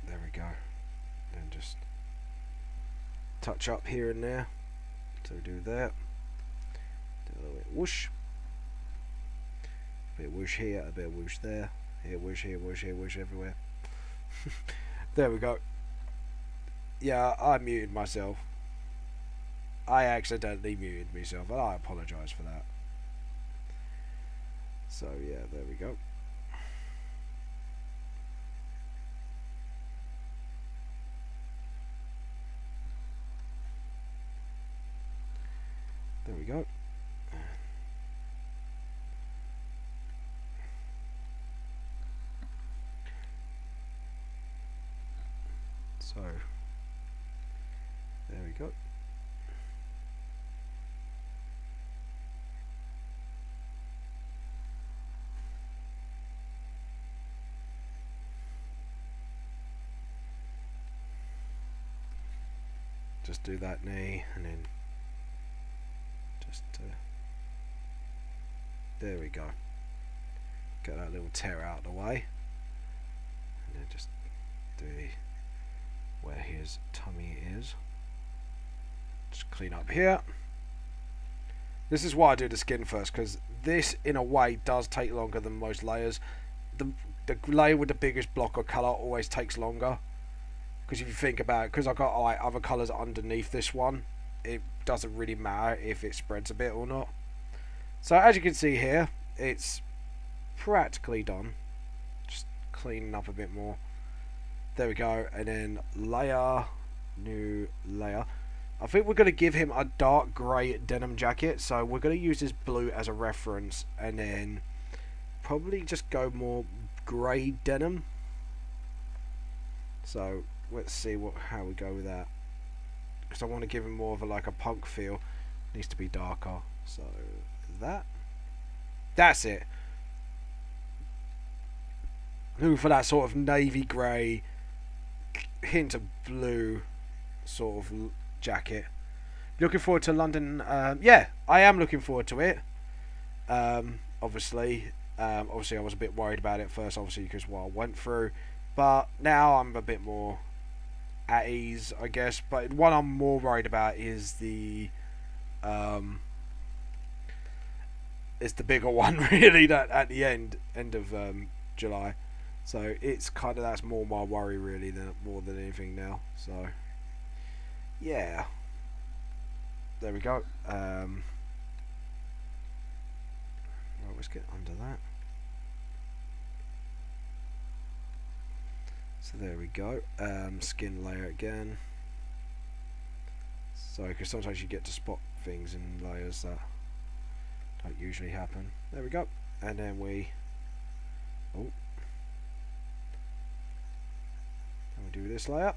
There we go. Then just touch up here and there. So do that. Do a little bit whoosh. A bit of whoosh here, a bit of whoosh there. Here, whoosh here, whoosh here, whoosh everywhere. There we go. Yeah, I muted myself. I accidentally muted myself, and I apologise for that. So yeah, there we go. There we go. So there we go. Just do that knee and then just there we go. Get that little tear out of the way, and then just do where his tummy is. Just clean up here. This is why I do the skin first, because this in a way does take longer than most layers. The layer with the biggest block of colour always takes longer, because if you think about it, because I've got like other colours underneath this one, it doesn't really matter if it spreads a bit or not. So as you can see here, it's practically done. Just cleaning up a bit more. There we go. And then layer, new layer. I think we're going to give him a dark grey denim jacket, so we're going to use this blue as a reference, and then probably just go more grey denim. So let's see how we go with that, because I want to give him more of a punk feel. It needs to be darker, so that's it. Looking for that sort of navy grey, hint of blue sort of jacket. Looking forward to London. Yeah, I am looking forward to it. Obviously I was a bit worried about it first, obviously because what I went through, but now I'm a bit more at ease, I guess. But what I'm more worried about is the bigger one, really, that at the end of July. So it's kind of, that's more my worry really more than anything now. So yeah, there we go. Right, let's get under that. So there we go. Skin layer again. So because sometimes you get to spot things in layers that don't usually happen. There we go. And then we do this layer.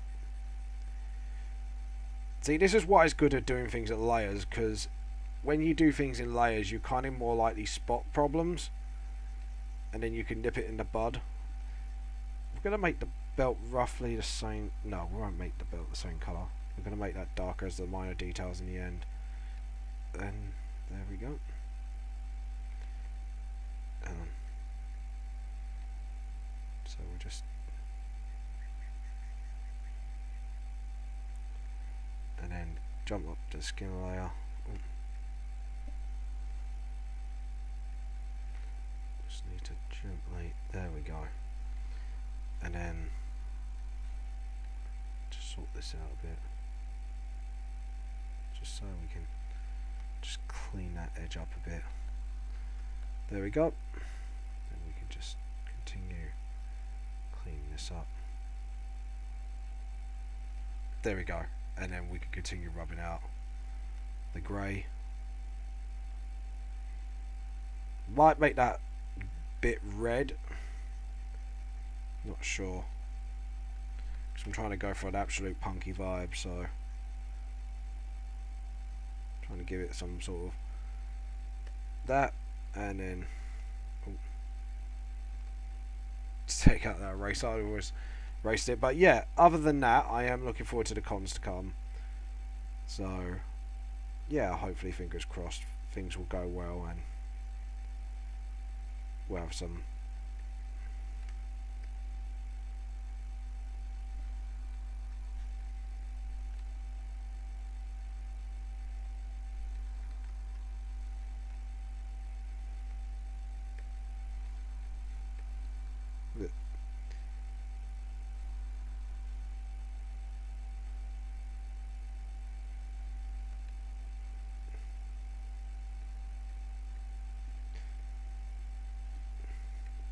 See, this is why it's good at doing things at layers, because when you do things in layers, you kind of more likely spot problems, and then you can nip it in the bud. We're going to make the belt roughly the same. No, we won't make the belt the same colour. We're going to make that darker as the minor details in the end. And there we go. So we'll just, and then jump up to the skin layer. Ooh. Just need to gently, there we go. And then just sort this out a bit, just so we can clean that edge up a bit. There we go. And we can just continue cleaning this up. There we go. And then we can continue rubbing out the grey. Might make that bit red. Not sure. Because I'm trying to go for an absolute punky vibe, so trying to give it some sort of that, and then take out that eraser. I always erased it, but yeah, other than that, I am looking forward to the cons to come. So yeah, hopefully, fingers crossed, things will go well and we'll have some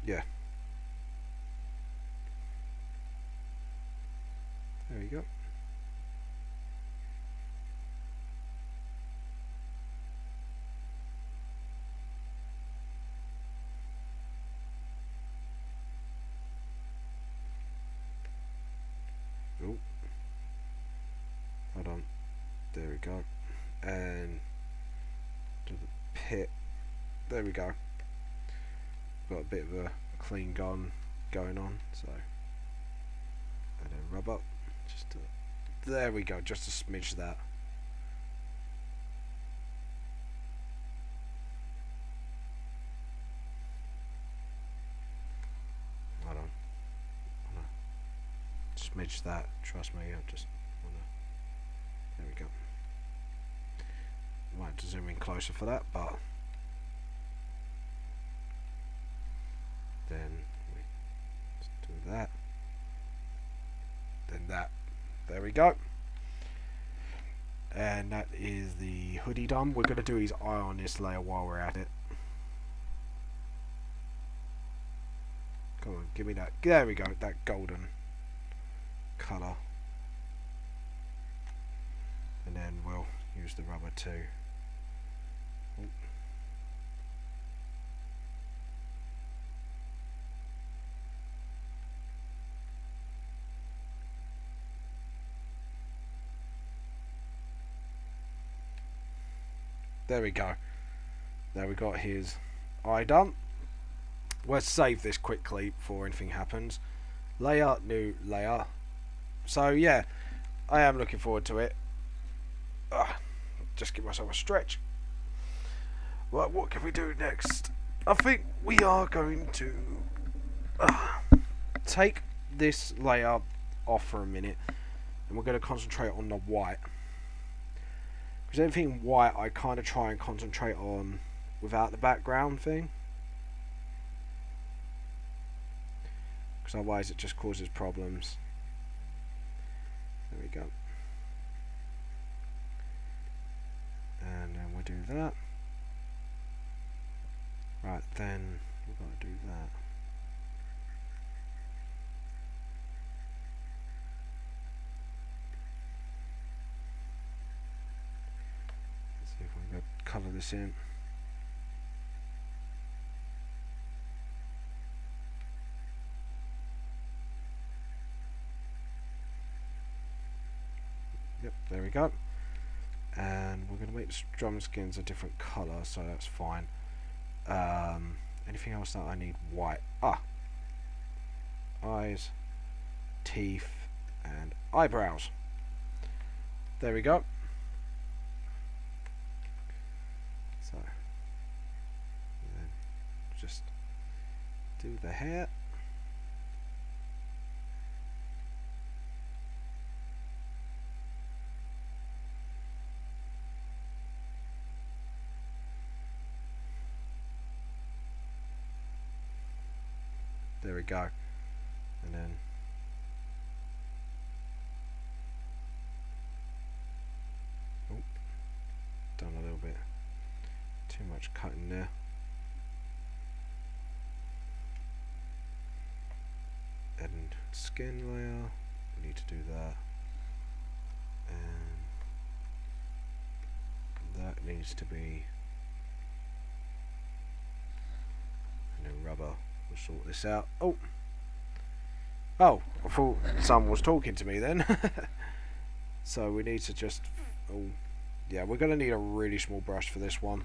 yeah. There we go. Oh, hold on. There we go. And to the pit. There we go. Got a bit of a clean gun going on, so, and then rub up, just there we go, just a smidge of that. Hold on, smidge that. Trust me, I just wanna. There we go. Might have to zoom in closer for that, but. Then we just do that, then that. There we go. And that is the hoodie done. We're going to do his eye on this layer while we're at it. Come on, give me that. There we go, that golden colour. And then we'll use the rubber too. Ooh. There we go. There we got his eye done. Let's save this quickly before anything happens. Layer, new layer. So yeah, I am looking forward to it. Just give myself a stretch. Well, what can we do next? I think we are going to take this layer off for a minute, and we're going to concentrate on the white. Because anything white I kind of try and concentrate on without the background thing. Because otherwise it just causes problems. There we go. And then we'll do that. Right, then we've got to do that. See if we can colour this in. Yep, there we go. And we're going to make the drum skins a different colour, so that's fine. Anything else that I need white? Eyes, teeth, and eyebrows. There we go. So, then just do the hair. There we go. And then done a little bit. much cutting there. And skin layer, we need to do that. And that needs to be, and then rubber. We'll sort this out. Oh, I thought someone was talking to me then. So we need to just, oh, yeah, we're going to need a really small brush for this one.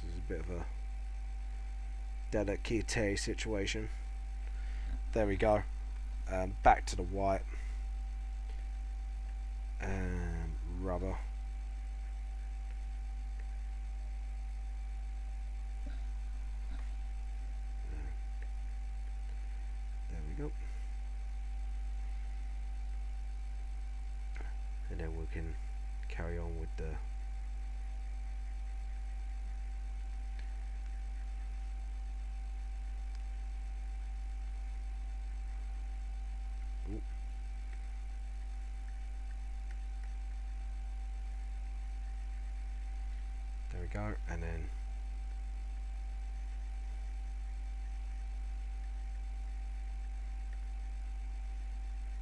This is a bit of a delicate situation. There we go. Back to the white. And rubber. There we go. And then we can carry on with the there we go, and then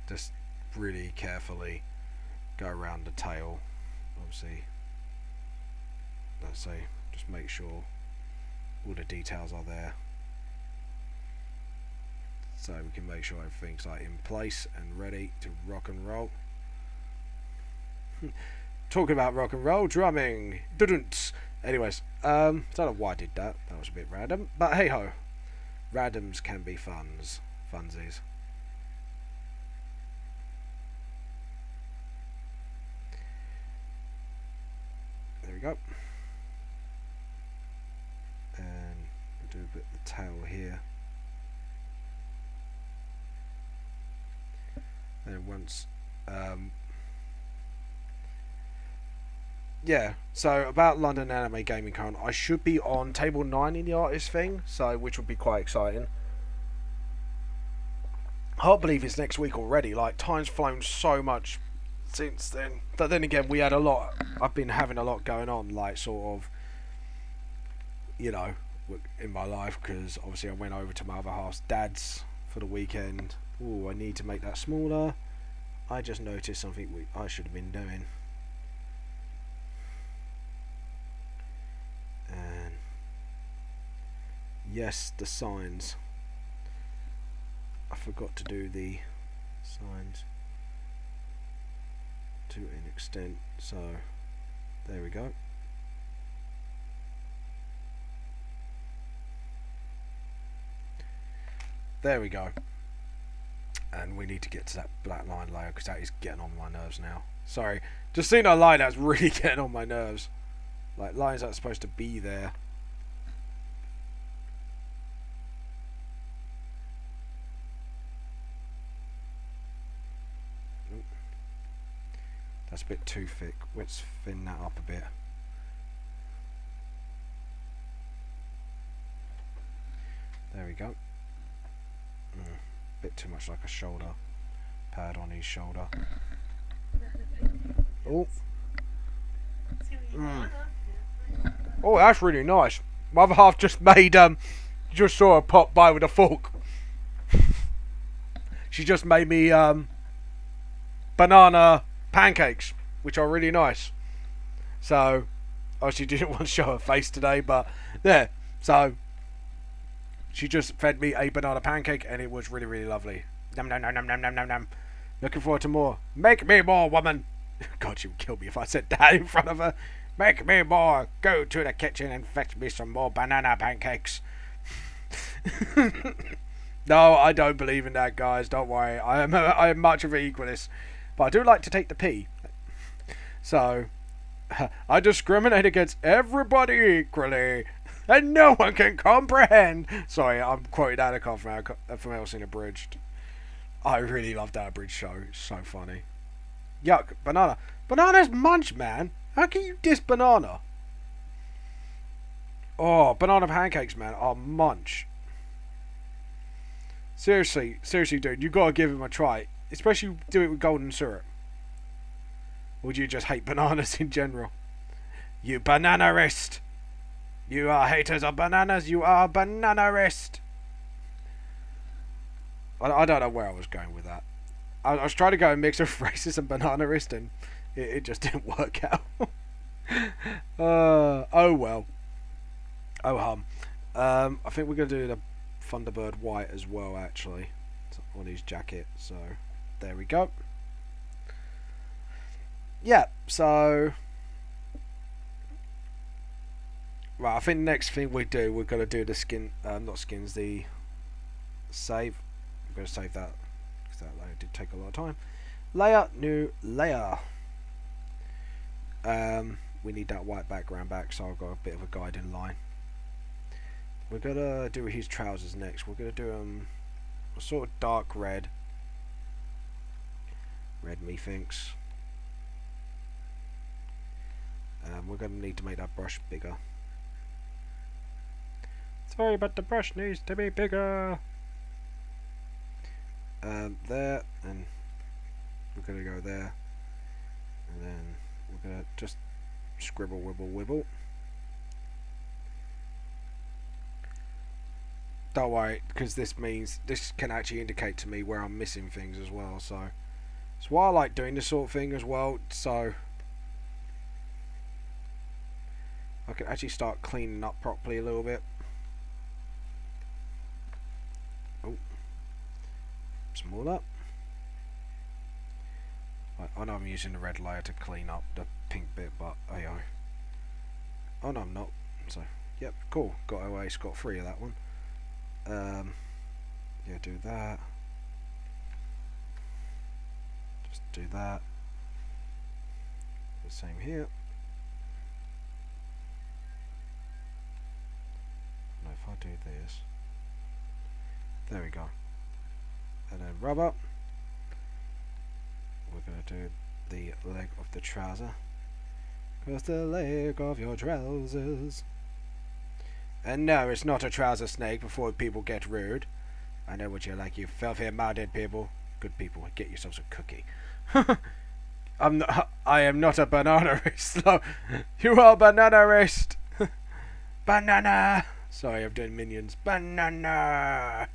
just really carefully go around the tail. Obviously, let's say, just make sure all the details are there, so we can make sure everything's like in place and ready to rock and roll. Talking about rock and roll, drumming. Anyways, I don't know why I did that. That was a bit random, but hey ho, randoms can be funsies. There we go. And we'll do a bit of the tail here. And once, yeah, so about London Anime Gaming Con, I should be on table 9 in the artist thing, so which would be quite exciting. I can't believe it's next week already. Like, time's flown so much since then. But then again, we had a lot. I've been having a lot going on, like sort of, you know, in my life, because obviously I went over to my other half's dad's for the weekend. Ooh, I need to make that smaller. I just noticed something I should have been doing. And yes, the signs. I forgot to do the signs to an extent, so there we go. There we go. And we need to get to that black line layer, because that is getting on my nerves now. Sorry, just seeing a line that's really getting on my nerves. Like lines that are supposed to be there. That's a bit too thick. Let's thin that up a bit. There we go. Bit too much like a shoulder pad on his shoulder. Oh. Oh, that's really nice. My other half just made just saw her pop by with a fork. She just made me banana pancakes, which are really nice. So obviously didn't want to show her face today, but there. So she just fed me a banana pancake, and it was really, really lovely. Nom nom nom nom nom nom nom nom. Looking forward to more. Make me more, woman. God, she would kill me if I said that in front of her. Make me more. Go to the kitchen and fetch me some more banana pancakes. No, I don't believe in that, guys. Don't worry. I am much of an equalist, but I do like to take the pee. So I discriminate against everybody equally, and no one can comprehend. Sorry, I'm quoting Annika from Elsing Abridged. I really love that Abridged show. It's so funny. Yuck, banana. Banana's munch, man. How can you diss banana? Oh, banana pancakes, man, are munch. Seriously, dude, you gotta give him a try. Especially do it with golden syrup. Or do you just hate bananas in general? You bananarist! You are haters of bananas, you are bananarist! I don't know where I was going with that. I was trying to go a mix of racist and bananarist, and it just didn't work out. Oh well. Oh hum. I think we're going to do the Thunderbird white as well, actually, on his jacket. So, there we go. Yeah, so... Right, I think the next thing we do, we're going to do the skin... not skins, the save. I'm going to save that, because that layer did take a lot of time. Layer, new layer. We need that white background back, so I've got a bit of a guiding line. We're going to do his trousers next. We're going to do a sort of dark red. Red, methinks. We're going to need to make that brush bigger. Sorry, but the brush needs to be bigger. There, and we're going to go there. And then we're going to just scribble, wibble, wibble. Don't worry, because this can actually indicate to me where I'm missing things as well. So it's why I like doing this sort of thing as well. So I can actually start cleaning up properly a little bit. Oh, smaller. I know I'm using the red layer to clean up the pink bit, but oh no, I'm not. So yep, cool. Got away scot-free of that one. Yeah, do that. Just do that. The same here. Now if I do this, there we go. And then rubber. We're going to do the leg of the trouser. Because the leg of your trousers. And no, it's not a trouser snake before people get rude. I know what you're like, you filthy-minded people. Good people, get yourselves a cookie. I am not a bananarist. No, you are a bananarist. Banana. Sorry, I'm doing minions. Banana.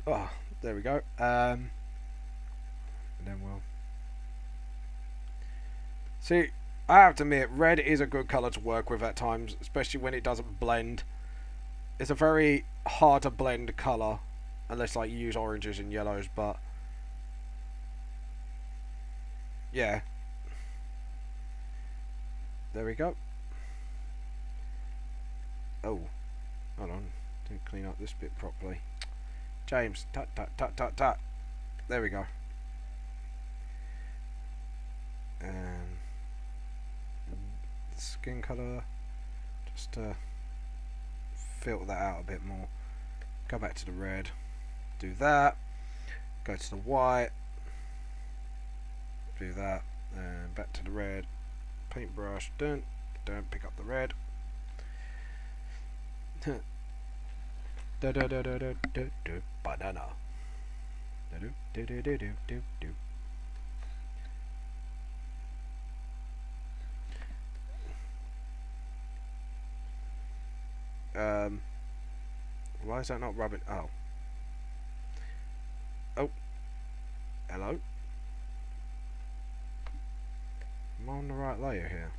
Oh, there we go. And then we'll see. I have to admit, red is a good colour to work with at times, especially when it doesn't blend. It's a very hard to blend colour, unless like you use oranges and yellows, but yeah. There we go. Oh, hold on, didn't clean up this bit properly. James, tut tut tut tut tut. There we go. And skin colour, just to filter that out a bit more. Go back to the red, do that, go to the white, do that, and back to the red, paintbrush, don't pick up the red. Banana. Why is that not rubbing? Oh. Oh. Hello. Am I on the right layer here?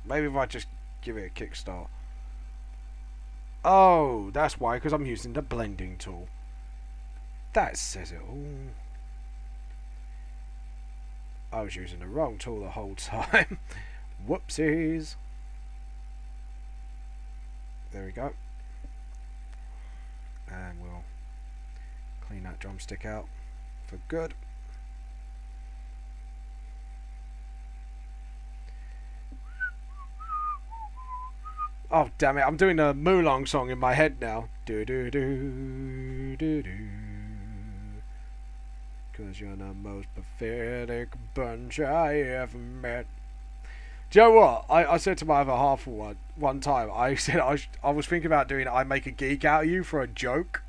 Maybe if I just give it a kickstart. Oh, that's why, because I'm using the blending tool. That says it all. I was using the wrong tool the whole time. Whoopsies. There we go. And we'll clean that drumstick out for good. Oh damn it, I'm doing a Mulong song in my head now. Do do do do do. Cause you're the most pathetic bunch I ever met. Do you know what? I said to my other half one time, I said I was thinking about doing I Make a Geek Out of You for a joke.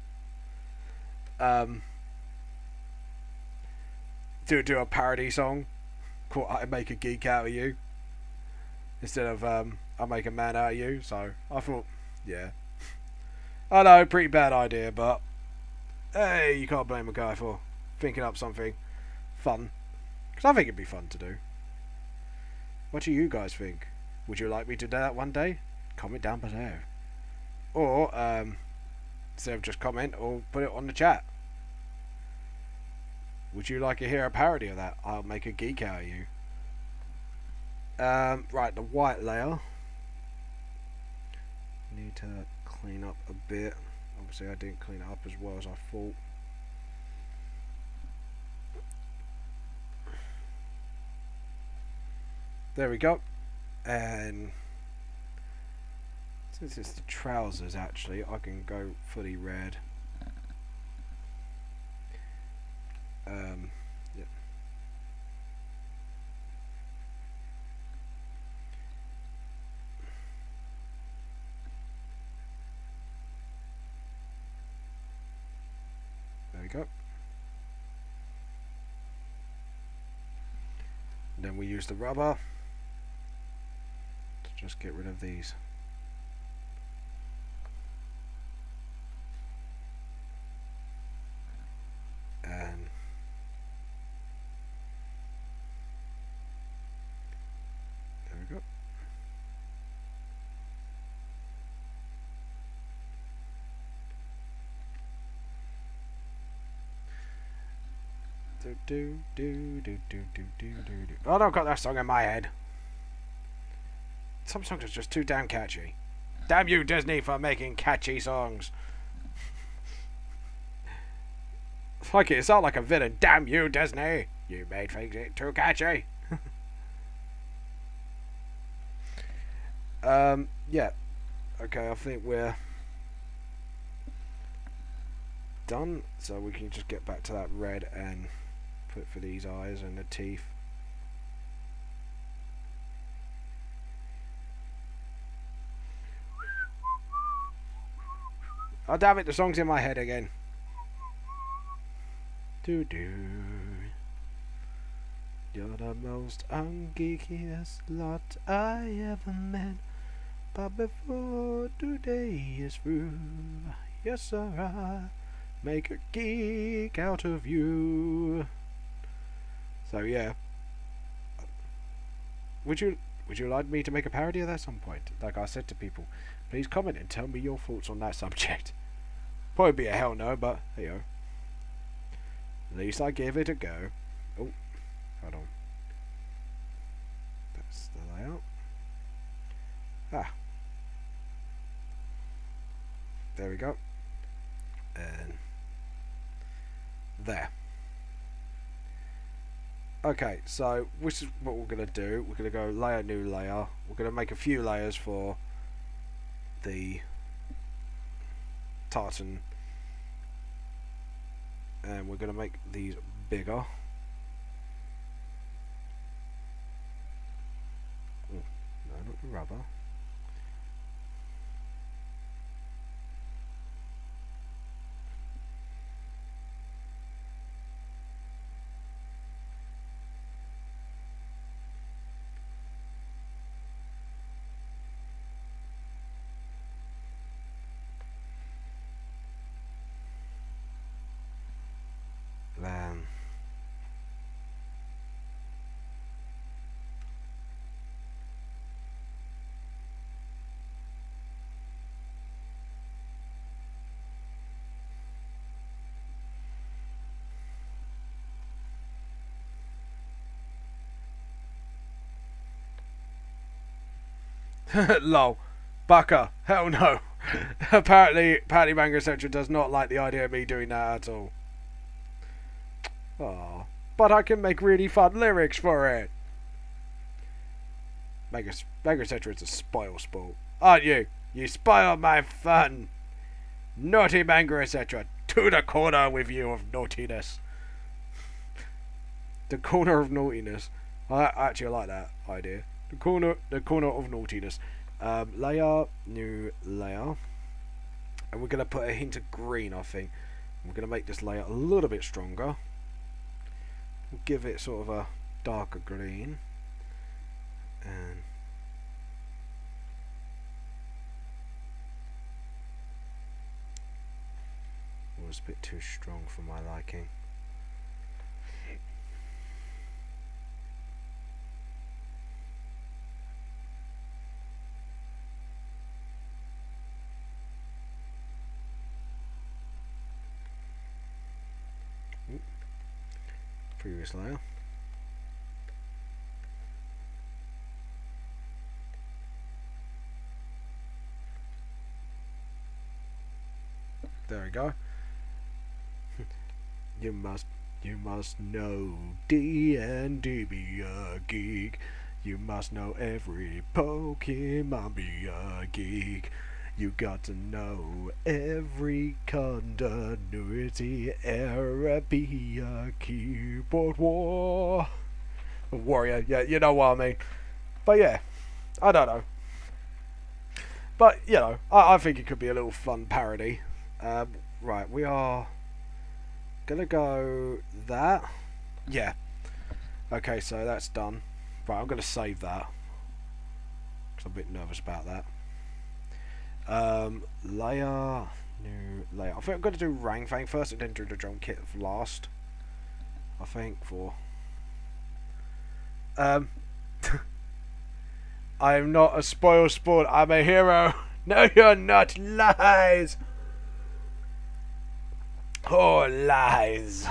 do a parody song called "I Make a Geek Out of You" instead of "I Make a Man Out of You." So I thought, yeah, I know, pretty bad idea, but hey, you can't blame a guy for thinking up something fun, because I think it'd be fun to do. What do you guys think? Would you like me to do that one day? Comment down below, or instead of just comment, or put it on the chat. Would you like to hear a parody of that? I'll make a geek out of you. Right, the white layer. Need to clean up a bit. Obviously I didn't clean it up as well as I thought. There we go. And since it's the trousers, actually, I can go fully red. Yeah. There we go. And then we use the rubber to just get rid of these. And there we go. Oh, I've got that song in my head. Some songs are just too damn catchy. Damn you, Disney, for making catchy songs. Fuck it, sound like a villain. Damn you, Disney! You made things too catchy. Yeah. Okay, I think we're done. So we can just get back to that red and put for these eyes and the teeth. Oh damn it, the song's in my head again. You're the most ungeekiest lot I ever met. But before today is through, yes sir, I make a geek out of you. So yeah. Would you like me to make a parody of that at some point? Like I said to people, please comment and tell me your thoughts on that subject. Probably be a hell no, but hey yo. At least I gave it a go. Oh, hold on. That's the layout. Ah. There we go. And there. Okay, so which is what we're going to do. We're going to go layer, new layer. We're going to make a few layers for the tartan. And we're going to make these bigger. Oh, no, not the rubber. Lol. Baka. Hell no. apparently Manga Etc. does not like the idea of me doing that at all. Aww. But I can make really fun lyrics for it. Manga Etc. is a spoil sport. Aren't you? You spoil my fun. Naughty Manga Etc. To the corner with you of naughtiness. The corner of naughtiness. I actually like that idea. The corner of naughtiness. Layer, new layer, and we're gonna put a hint of green, I think. We're going to make this layer a little bit stronger. We'll give it sort of a darker green. And it was a bit too strong for my liking. Previous layer. There we go. You must know D&D be a geek. You must know every Pokemon be a geek. You got to know every continuity error be a keyboard warrior. Yeah, you know what I mean. But yeah, I don't know. But, you know, I think it could be a little fun parody. Right, we are gonna go that. Yeah. Okay, so that's done. Right, I'm gonna save that. Because I'm a bit nervous about that. Layer, new layer. I think I'm gonna do Ranfang first and then do the drum kit last. I think for. I am not a spoiled sport. I'm a hero. No, you're not. Lies. Oh, lies.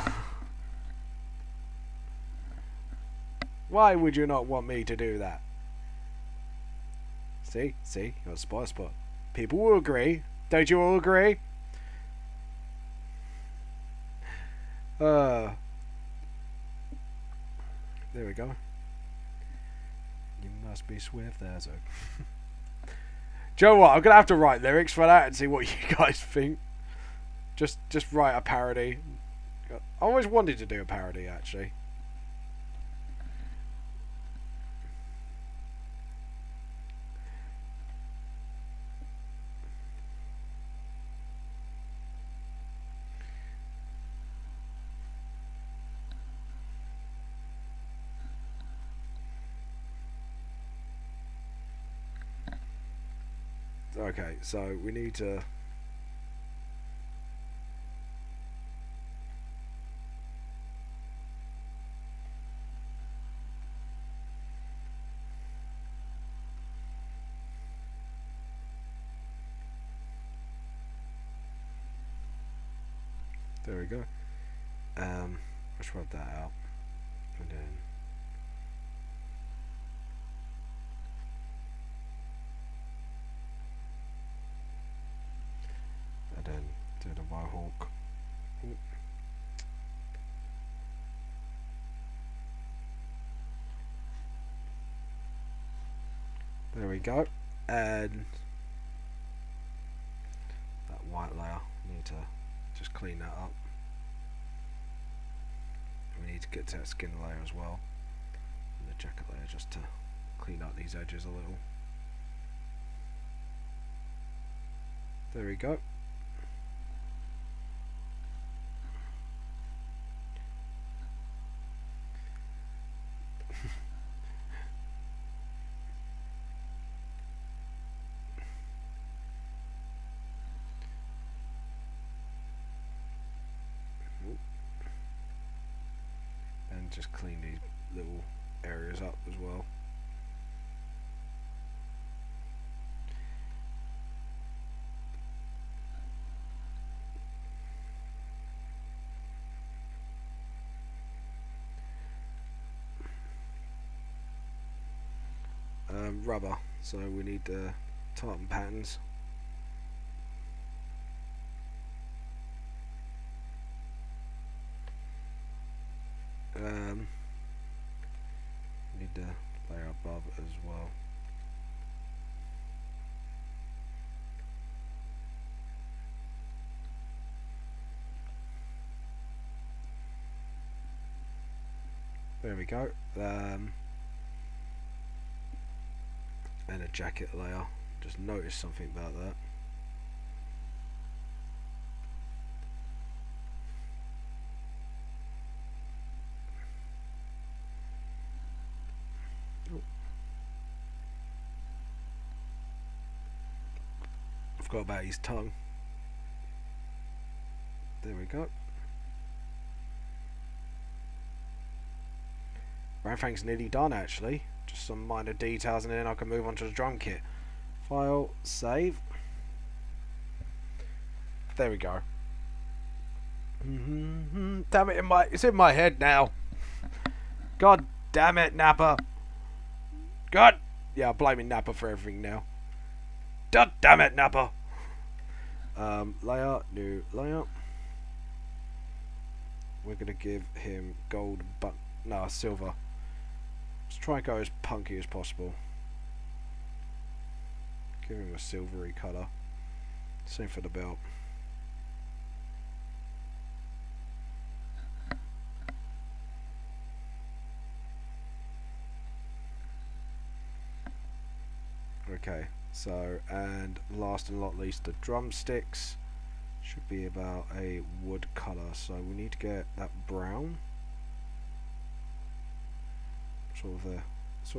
Why would you not want me to do that? See, you're a spoiled sport. People will agree. Don't you all agree? There we go. You must be swift. There's a. Do you know what? I'm gonna have to write lyrics for that and see what you guys think. Just write a parody. I always wanted to do a parody, actually. Okay, so we need to. There we go. Let's rub that out, and then. And then do the Mohawk. Ooh. There we go. And that white layer, need to just clean that up. We need to get to that skin layer as well. And the jacket layer just to clean up these edges a little. There we go. And just clean these little areas up as well. Rubber, so we need the tartan patterns. Need the layer above as well. There we go. And a jacket layer. Just noticed something about that. Forgot about his tongue. There we go. Ranfang's nearly done actually. Just some minor details and then I can move on to the drum kit. File, save. There we go. Damn it, it's in my head now. God damn it, Nappa. God. Yeah, I'm blaming Nappa for everything now. God damn it, Nappa. Layer, new layer. We're gonna give him gold, but no, silver. Let's try and go as punky as possible. Give him a silvery colour. Same for the belt. Okay, so, and last and not least, the drumsticks should be about a wood colour. So we need to get that brown, sort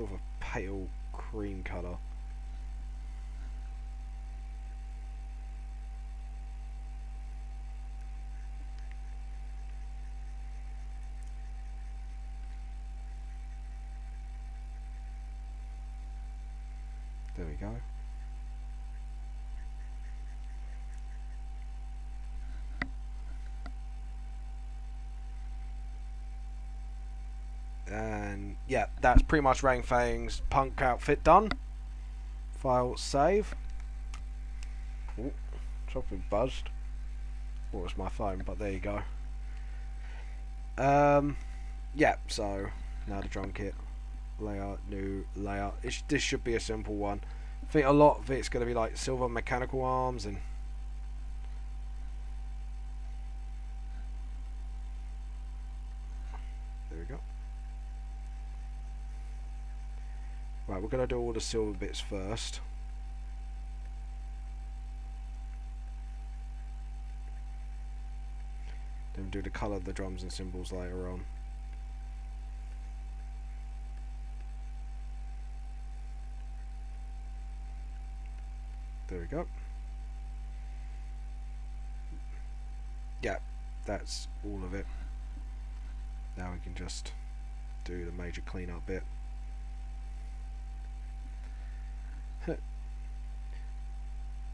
of a pale cream colour. There we go. And yeah, that's pretty much Ranfang's punk outfit done. File, save. Ooh, something buzzed. Oh, it was my phone, but there you go. Yeah, so now the drum kit. Layout, new layout. This should be a simple one. I think a lot of it's going to be like silver mechanical arms and there we go. Right, we're going to do all the silver bits first. Then do the colour of the drums and cymbals later on. There we go. Yeah, that's all of it. Now we can just do the major cleanup bit.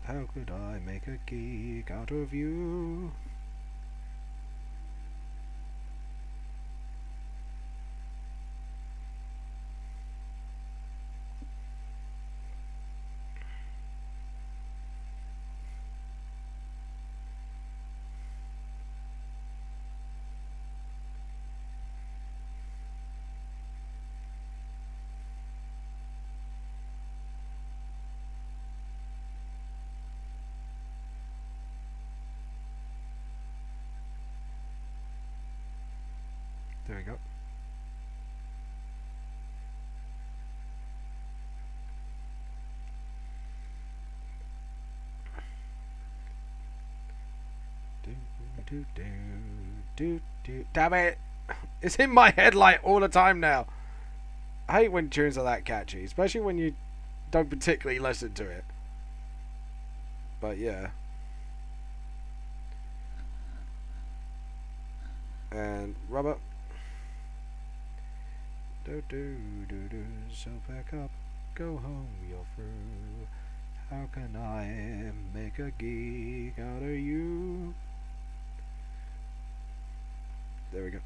How could I make a geek out of you? There we go. Damn it! It's in my head like all the time now. I hate when tunes are that catchy, especially when you don't particularly listen to it. But yeah. And rubber. So back up, go home, you're through. How can I make a geek out of you? There we go.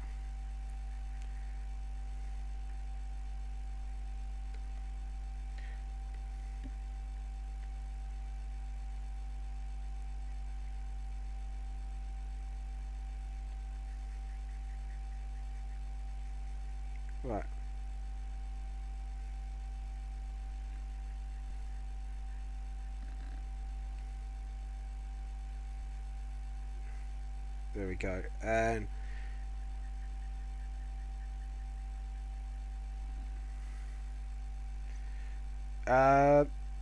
Right. There we go. And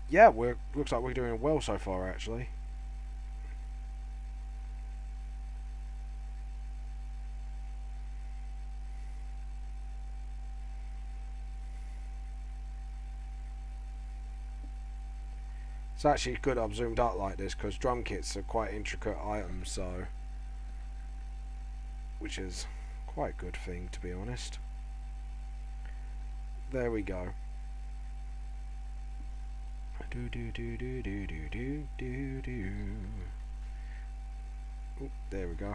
yeah, looks like we're doing well so far actually. It's actually good I've zoomed out like this because drum kits are quite intricate items, so which is quite a good thing, to be honest. There we go. Do do do do do do do do do. Ooh, there we go.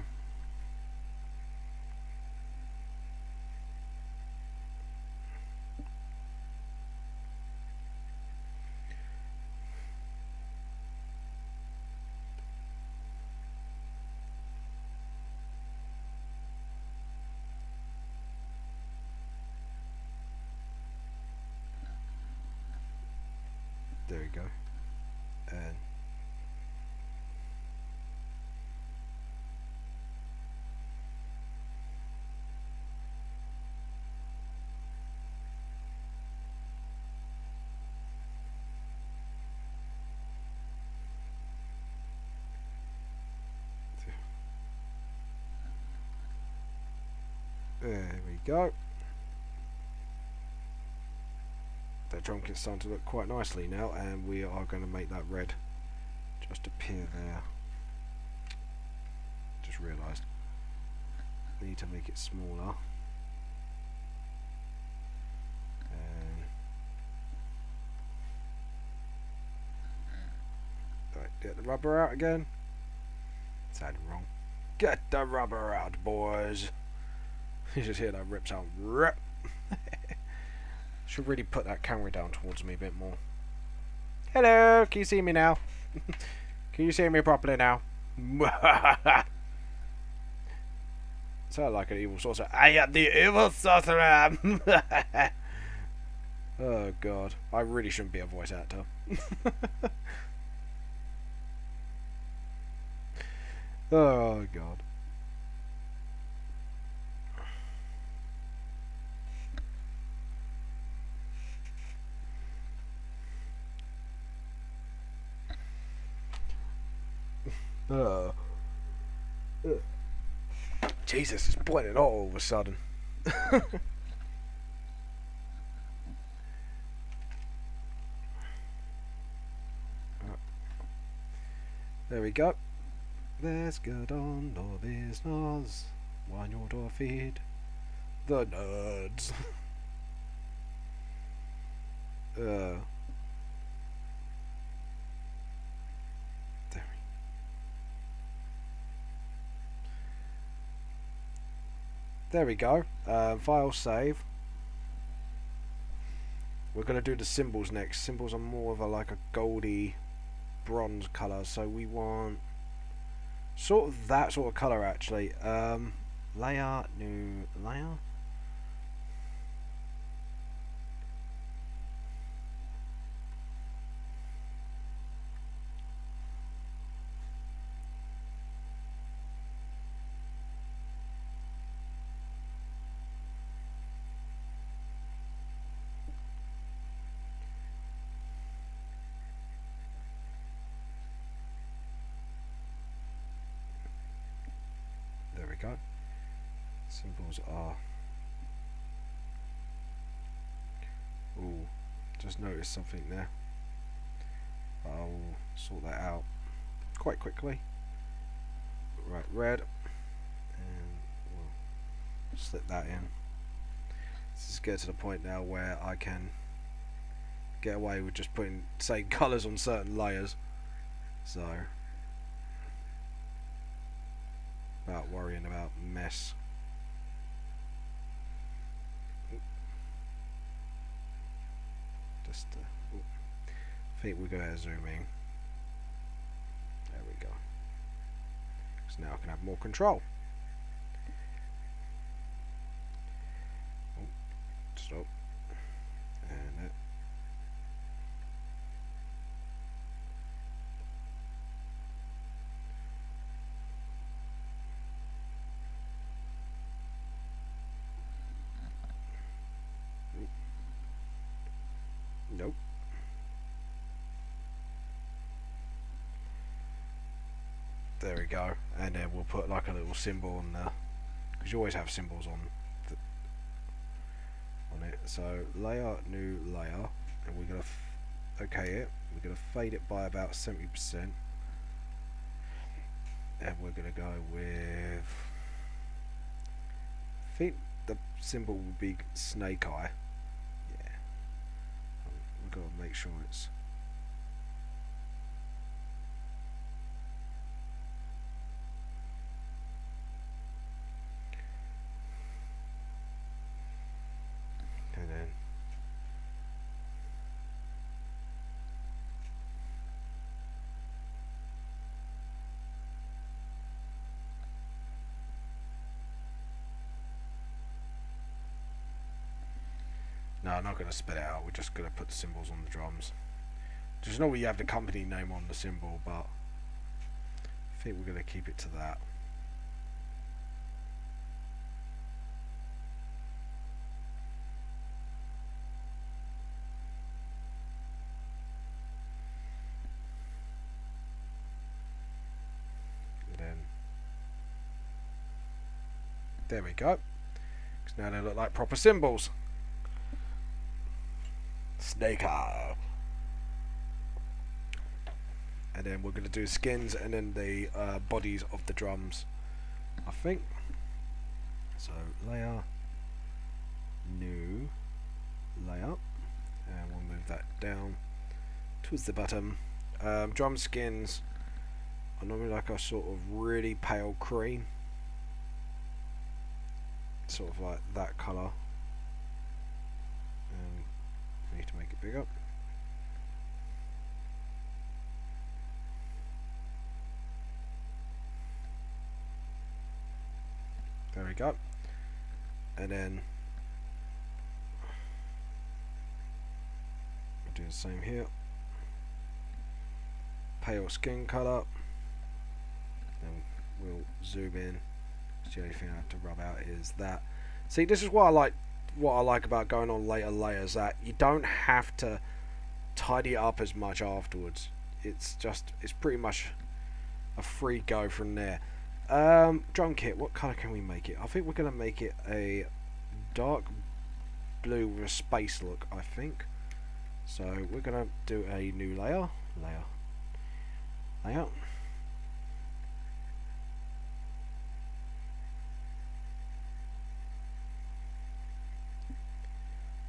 There we go. And there we go. The drum kit's starting to look quite nicely now, and we are going to make that red just appear there. Just realised need to make it smaller. And right, get the rubber out again. Sounded wrong. Get the rubber out, boys. You just hear that rip sound. Rip. Should really put that camera down towards me a bit more. Hello, can you see me now? Can you see me properly now? Sound like an evil sorcerer. I am the evil sorcerer. Oh god, I really shouldn't be a voice actor. Oh god. Jesus, it's boiling hot all of a sudden. There we go. Let's get on to business. Why not to feed the nerds? There we go. File save. We're going to do the symbols next. Symbols are more of a like a goldy bronze colour, so we want sort of that sort of colour actually. Layer, new layer. Go. Symbols are. Ooh, just noticed something there. I'll sort that out quite quickly. Right, red, and we'll slip that in. Let's just get to the point now where I can get away with just putting same colours on certain layers. So. About worrying about mess. Just I think we're going to zoom in. There we go. So now I can have more control. Oh, stop. And nope. There we go, and then we'll put like a little symbol on there, because you always have symbols on it. So layer, new layer, and we're gonna okay it. we're going to fade it by about 70%. And we're going to go with, I think the symbol will be snake eye. Yeah. We've got to make sure it's and then no, I'm not going to spell it out, we're just going to put the symbols on the drums. Just normally you have the company name on the symbol, but I think we're going to keep it to that. And then there we go. Because now they look like proper symbols. Snake eye. And then we're going to do skins and then the bodies of the drums, I think. So layer, new layer, and we'll move that down towards the bottom. Drum skins are normally like a sort of really pale cream, sort of like that colour. And we need to make it bigger. There we go. And then we'll do the same here. Pale skin colour. Then we'll zoom in. The only thing I have to rub out is that. See, this is what I like. What I like about going on later layers, that you don't have to tidy it up as much afterwards. It's pretty much a free go from there. Drum kit, what colour can we make it? I think we're going to make it a dark blue with a space look, I think. So we're going to do a new layer. Layer.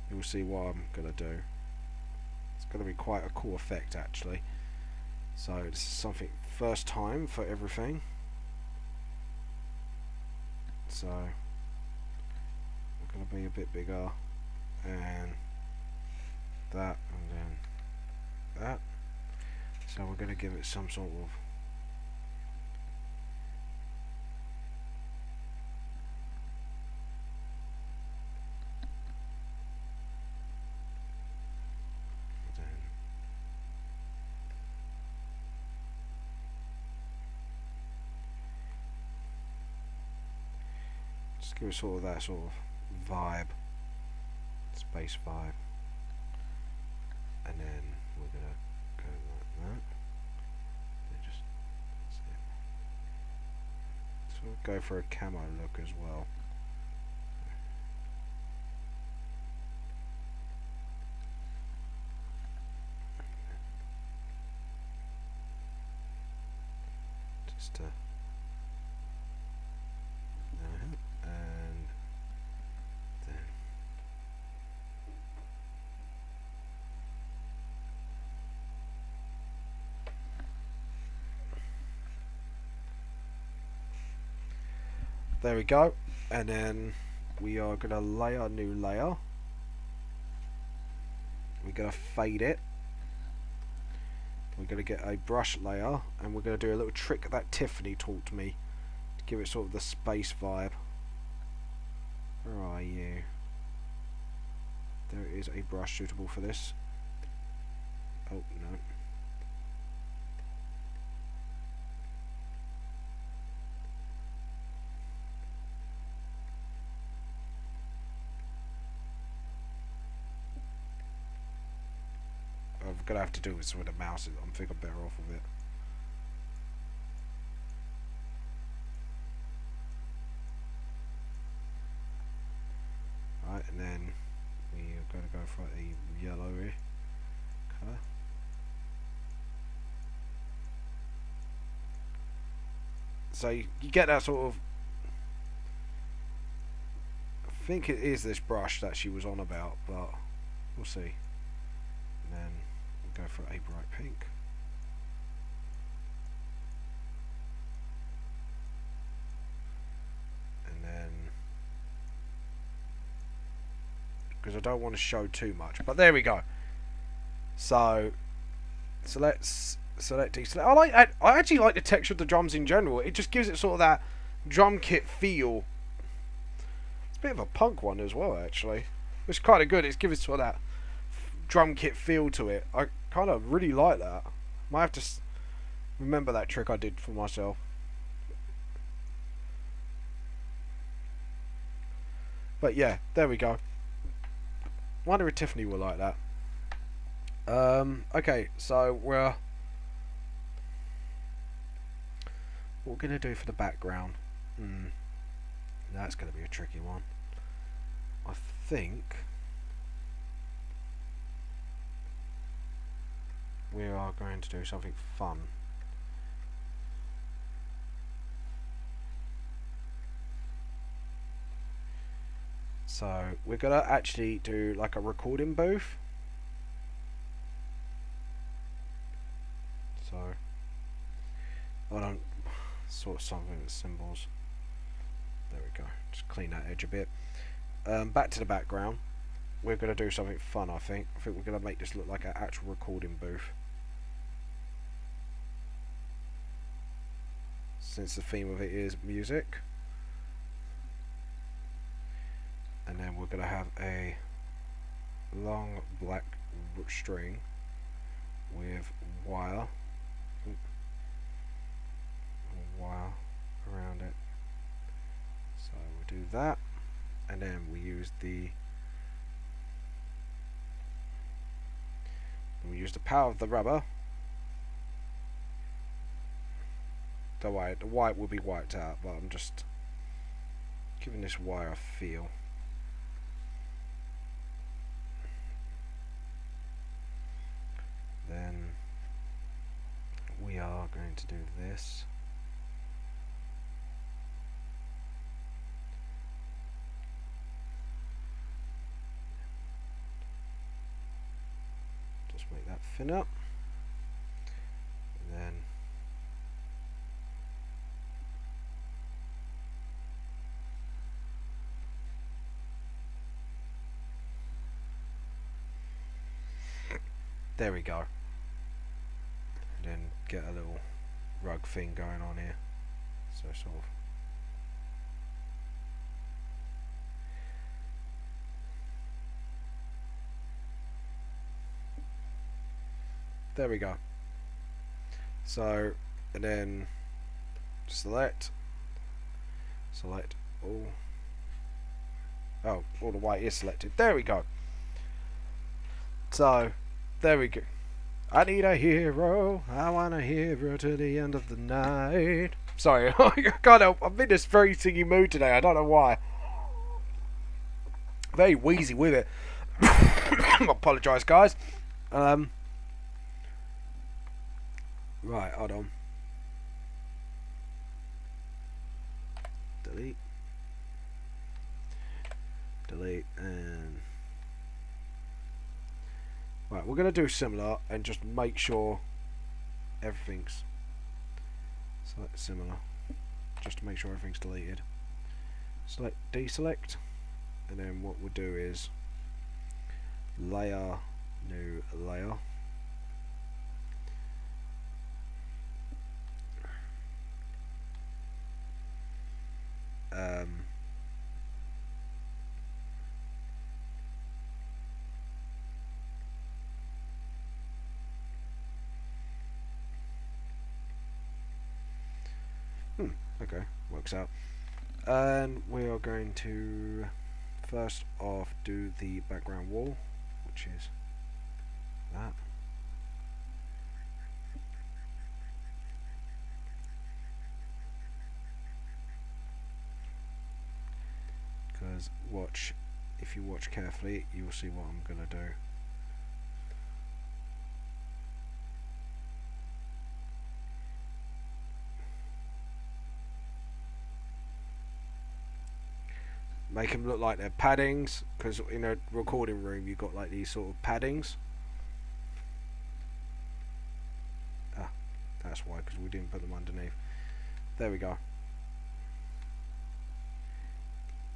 You'll see what I'm going to do. It's going to be quite a cool effect actually. So this is something first time for everything. So we're going to be a bit bigger, and that, and then that. So we're going to give it some sort of give it sort of that sort of vibe, space vibe, and then we're gonna go like that. And just so we'll go for a camo look as well. Just to there we go, and then we are going to layer a new layer. We're going to fade it. We're going to get a brush layer, and we're going to do a little trick that Tiffany taught me to give it sort of the space vibe. Where are you? There is a brush suitable for this. Oh no. I'm gonna have to do this with a mouse. I think I'm better off with it. Right, and then we are gonna go for a yellowy colour. So you get that sort of. I think it is this brush that she was on about, but we'll see. And then we'll go for a bright pink. And then, because I don't want to show too much, but there we go. So let's select, deselect. I actually like the texture of the drums in general. It just gives it sort of that drum kit feel. It's a bit of a punk one as well, actually. It's kind of good. It's giving sort of that drum kit feel to it. I kind of really like that. Might have to remember that trick I did for myself. But yeah, there we go. Wonder if Tiffany will like that. Okay, so what we're gonna do for the background. That's gonna be a tricky one. I think we are going to do something fun. So we're gonna actually do like a recording booth. So I don't sort of something with symbols. There we go. Just clean that edge a bit. Back to the background. We're gonna do something fun. I think we're gonna make this look like an actual recording booth. Since the theme of it is music. And then we're going to have a long black string with wire around it. So we'll do that, and then we use the power of the rubber. The white will be wiped out, but I'm just giving this wire a feel. Then we are going to do this. Just make that thin up. And then there we go. And then get a little rug thing going on here. So sort of. There we go. So, and then select all. Oh, all the white is selected. There we go. So, there we go. I need a hero. I want a hero to the end of the night. Sorry, I can't help. I'm in this very singy mood today. I don't know why. Very wheezy with it. I apologise, guys. Right, hold on. Delete, and right, we're going to do similar and just make sure everything's similar, just to make sure everything's deleted. Select, deselect, and then what we'll do is layer, new layer. Okay, works out. And we are going to first off do the background wall, which is that. Because if you watch carefully, you will see what I'm going to do. make them look like they're paddings, because in a recording room you've got like these sort of paddings. Ah, that's why, because we didn't put them underneath. There we go.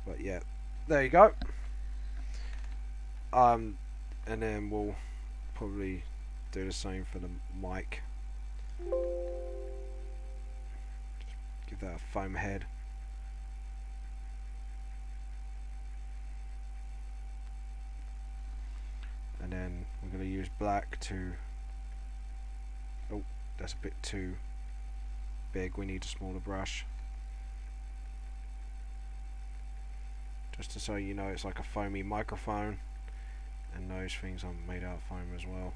But yeah, there you go. And then we'll probably do the same for the mic. Just give that a foam head. And then we're going to use black to... Oh, that's a bit too big. We need a smaller brush. Just to so you know, it's like a foamy microphone. And those things are made out of foam as well.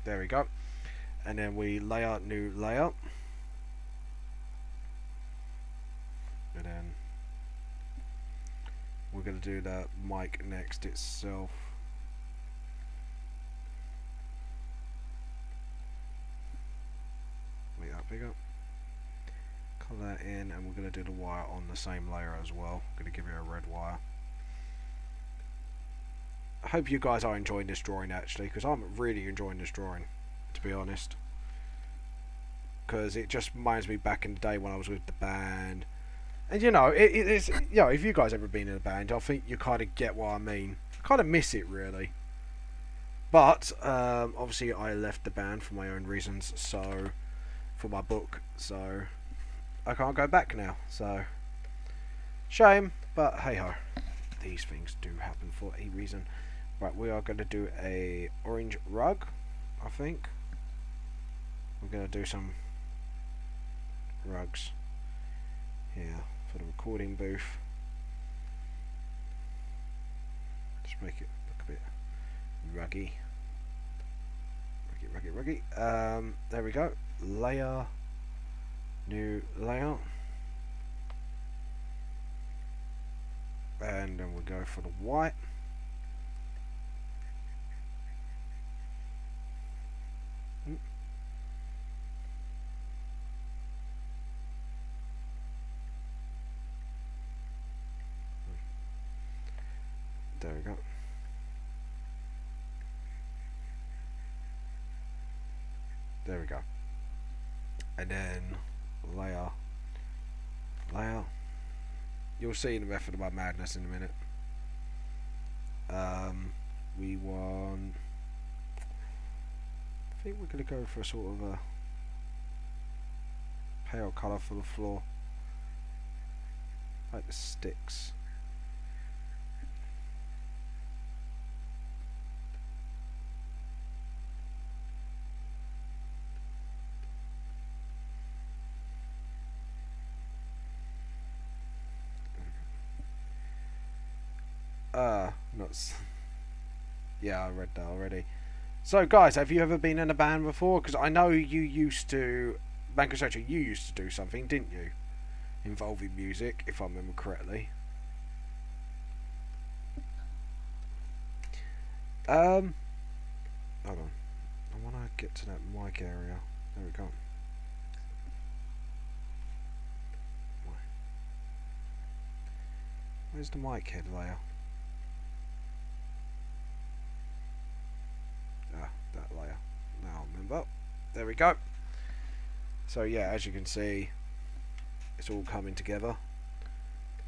There we go. And then we layer new layer. And then we're going to do the mic next itself. Make that bigger. Colour that in, and we're going to do the wire on the same layer as well. I'm going to give it a red wire. I hope you guys are enjoying this drawing actually, because I'm really enjoying this drawing, to be honest. Because it just reminds me back in the day when I was with the band. And you know, it's, you know, if you guys ever been in a band, I think you kind of get what I mean. I kind of miss it really. But obviously I left the band for my own reasons, so for my book, so I can't go back now. So shame, but hey ho, these things do happen for a reason. Right, we are going to do a orange rug, I think. We're going to do some rugs here for the recording booth. Just make it look a bit ruggy. Ruggy. There we go. Layer. New layer. And then we'll go for the white. There we go. There we go. And then layer. You'll see the method of my madness in a minute. We want... I think we're going to go for a sort of a pale colour for the floor. Like the sticks. Yeah, I read that already. So guys, have you ever been in a band before? Because I know you used to, MANGA, you used to do something, didn't you? Involving music, if I remember correctly. Hold on. I want to get to that mic area. There we go. Where's the mic head layer? That layer. Now I remember. There we go. So yeah, as you can see, it's all coming together.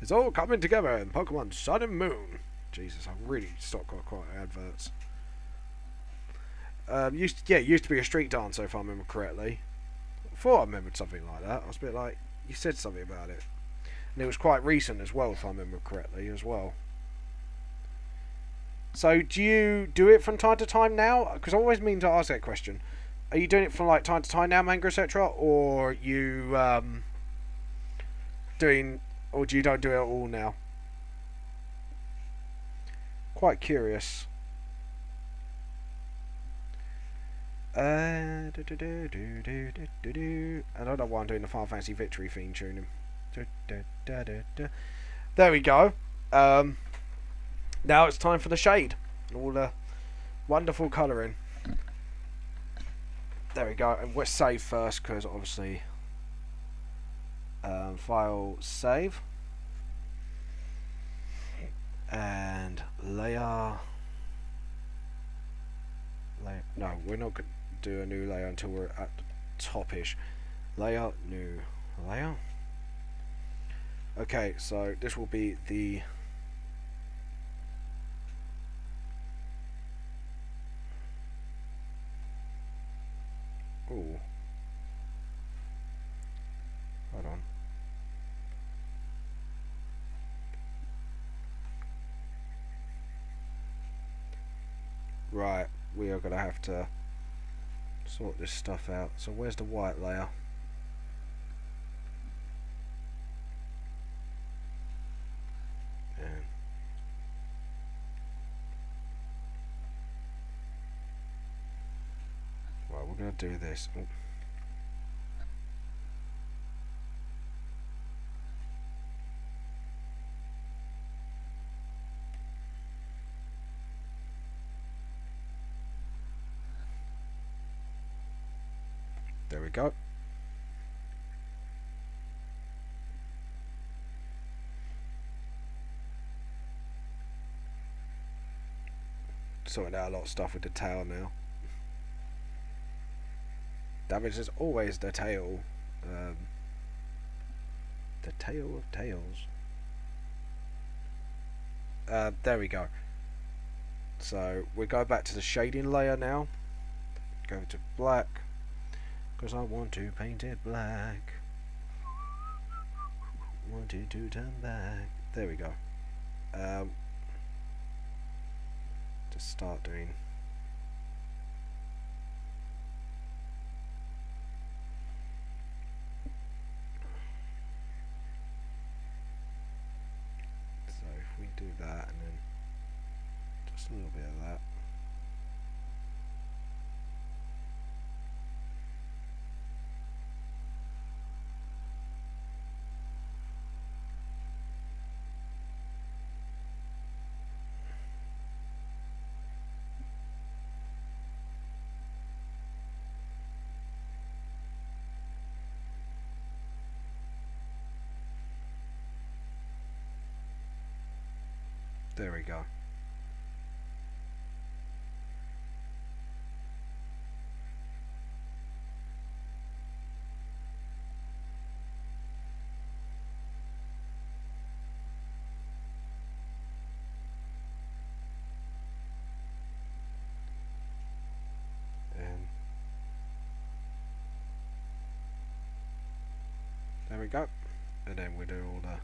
It's all coming together in Pokemon Sun and Moon. Jesus, I really stopped quite adverts. Used to be a street dancer, if I remember correctly. I thought I remembered something like that. I was a bit like, you said something about it. And it was quite recent as well, if I remember correctly as well. So do you do it from time to time now? Because I always mean to ask that question. Are you doing it from like time to time now, MANGA, etc., or you doing, or do you don't do it at all now? Quite curious. I don't know why I'm doing the Final Fantasy Victory theme tuning. There we go. Now it's time for the shade. All the wonderful colouring. There we go. And we'll save first because obviously file save and layer. No, we're not going to do a new layer until we're at the top-ish. Layer, new layer. Okay, so this will be the ooh. Hold on. Right, we are going to have to sort this stuff out. So where's the white layer? And right, we're going to do this. Oh. There we go. Sorting out a lot of stuff with the tail now. Damage is always the tail. The tail of tails. There we go. So we go back to the shading layer now. Go to black. Because I want to paint it black. Wanted to turn back. There we go. Just start doing. So if we do that and then just a little bit of that. There we go. And there we go. And then we do all the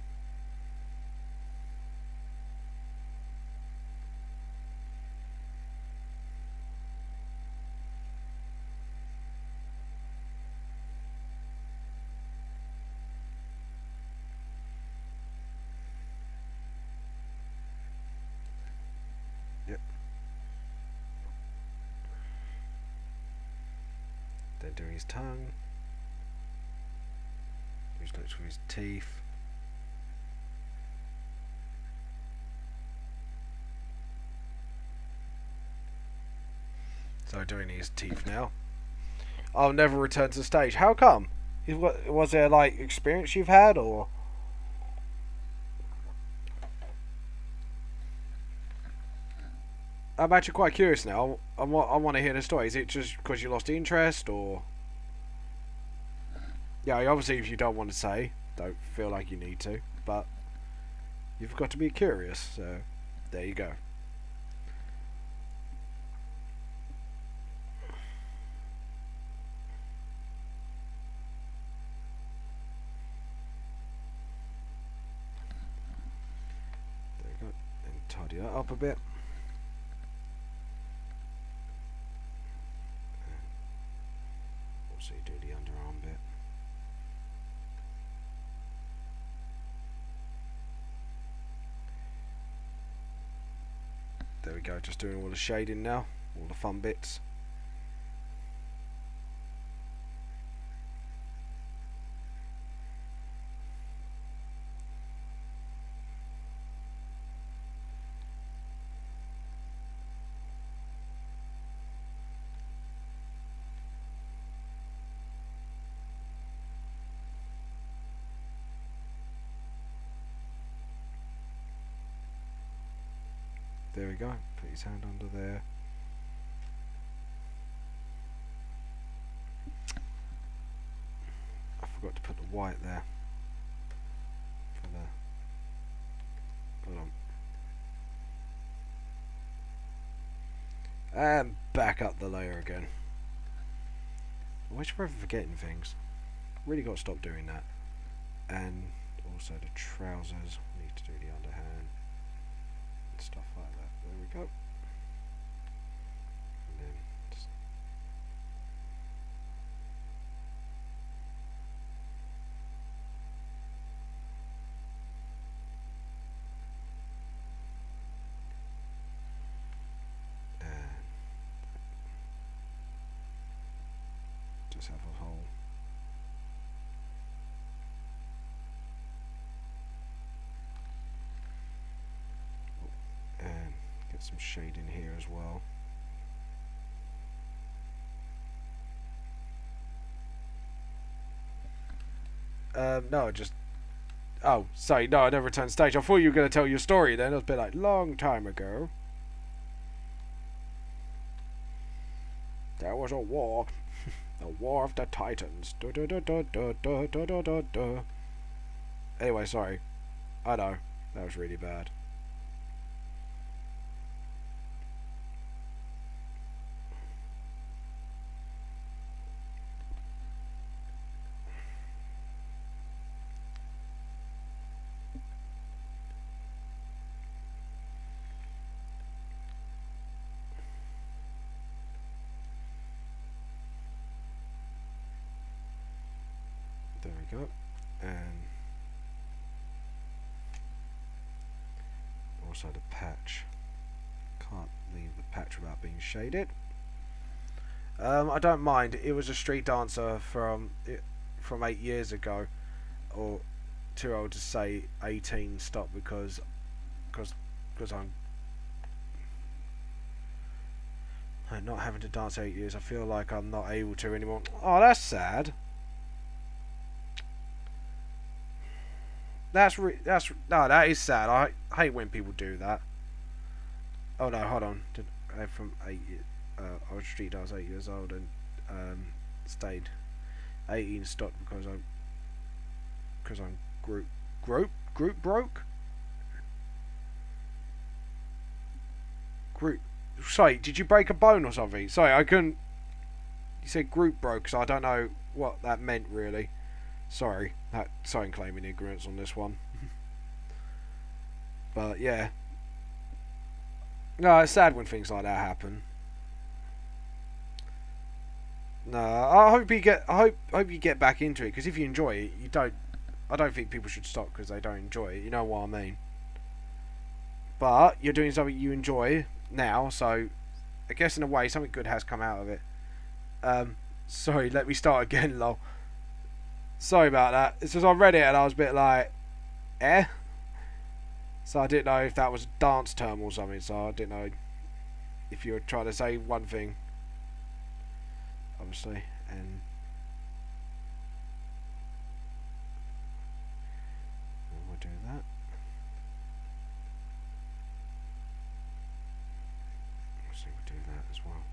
then do his tongue. Just looks for his teeth. So doing his teeth now. I'll never return to the stage. How come? Was there like experience you've had, or? I'm actually quite curious now. I want to hear the story. Is it just because you lost interest, or? Yeah, obviously if you don't want to say, don't feel like you need to, but you've got to be curious, so there you go. There you go. And tidy that up a bit. Also do the underarm bit. There we go, just doing all the shading now, all the fun bits. There we go. Put his hand under there. I forgot to put the white there. For the... Hold on. And back up the layer again. I wish we're forgetting things. Really got to stop doing that. And also the trousers. We need to do the underhand. And stuff like that. There we go. And then just have a hole. And get some shade in here as well. No, just... Oh, sorry, no, I never returned stage. I thought you were going to tell your story then. It was a bit like, long time ago. There was a war. The War of the Titans. Du -du -du -du -du -du -du -du -du -du. Anyway, sorry. I know. That was really bad. There we go. And also the patch. Can't leave the patch without being shaded. I don't mind. It was a street dancer from 8 years ago, or too old to say 18 stop because I'm not having to dance 8 years. I feel like I'm not able to anymore. Oh, that's sad. That is sad. I hate when people do that. Oh no, hold on. From 8 years, I was street dancer 8 years old and stayed 18 stopped because I'm group broke. Group. Sorry, did you break a bone or something? Sorry, I couldn't. You said group broke, so I don't know what that meant really. Sorry, sorry, claiming ignorance on this one. But yeah, no, it's sad when things like that happen. No, I hope you get back into it, because if you enjoy it, I don't think people should stop because they don't enjoy it. You know what I mean? But you're doing something you enjoy now, so I guess in a way something good has come out of it. Sorry, let me start again, lol. Sorry about that. It's just I read it and I was a bit like, eh? So I didn't know if that was a dance term or something, so I didn't know if you were trying to say one thing. Obviously, and we'll do that. So we'll do that as well.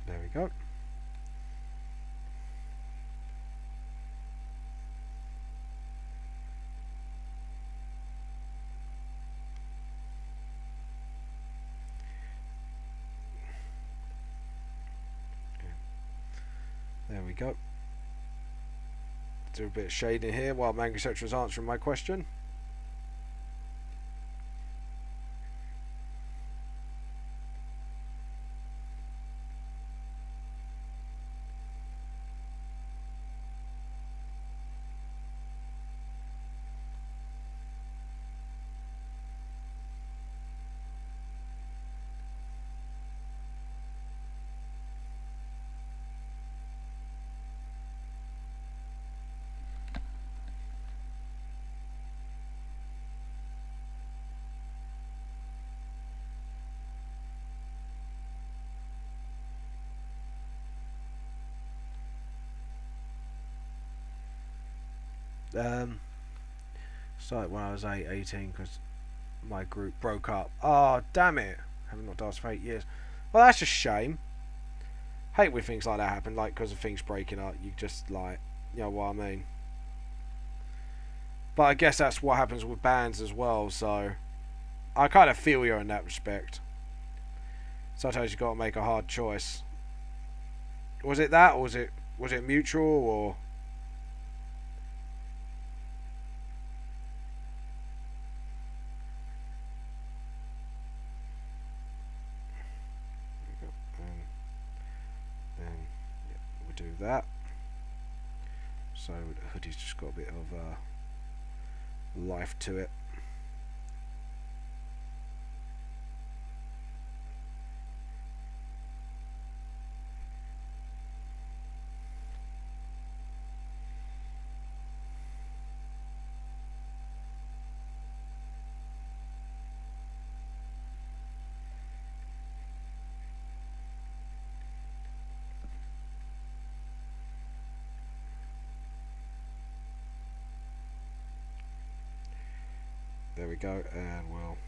There we go. There we go. Do a bit of shading here while Manga Sector is answering my question. Started when I was 18 because my group broke up. Oh, damn it. Haven't not danced for 8 years. Well, that's a shame. Hate when things like that happen, like because of things breaking up. You just like, you know what I mean. But I guess that's what happens with bands as well, so I kind of feel you in that respect. Sometimes you got to make a hard choice. Was it that, or was it mutual, or? Then yeah, we do that. So the hoodie's just got a bit of life to it. There we go, and we'll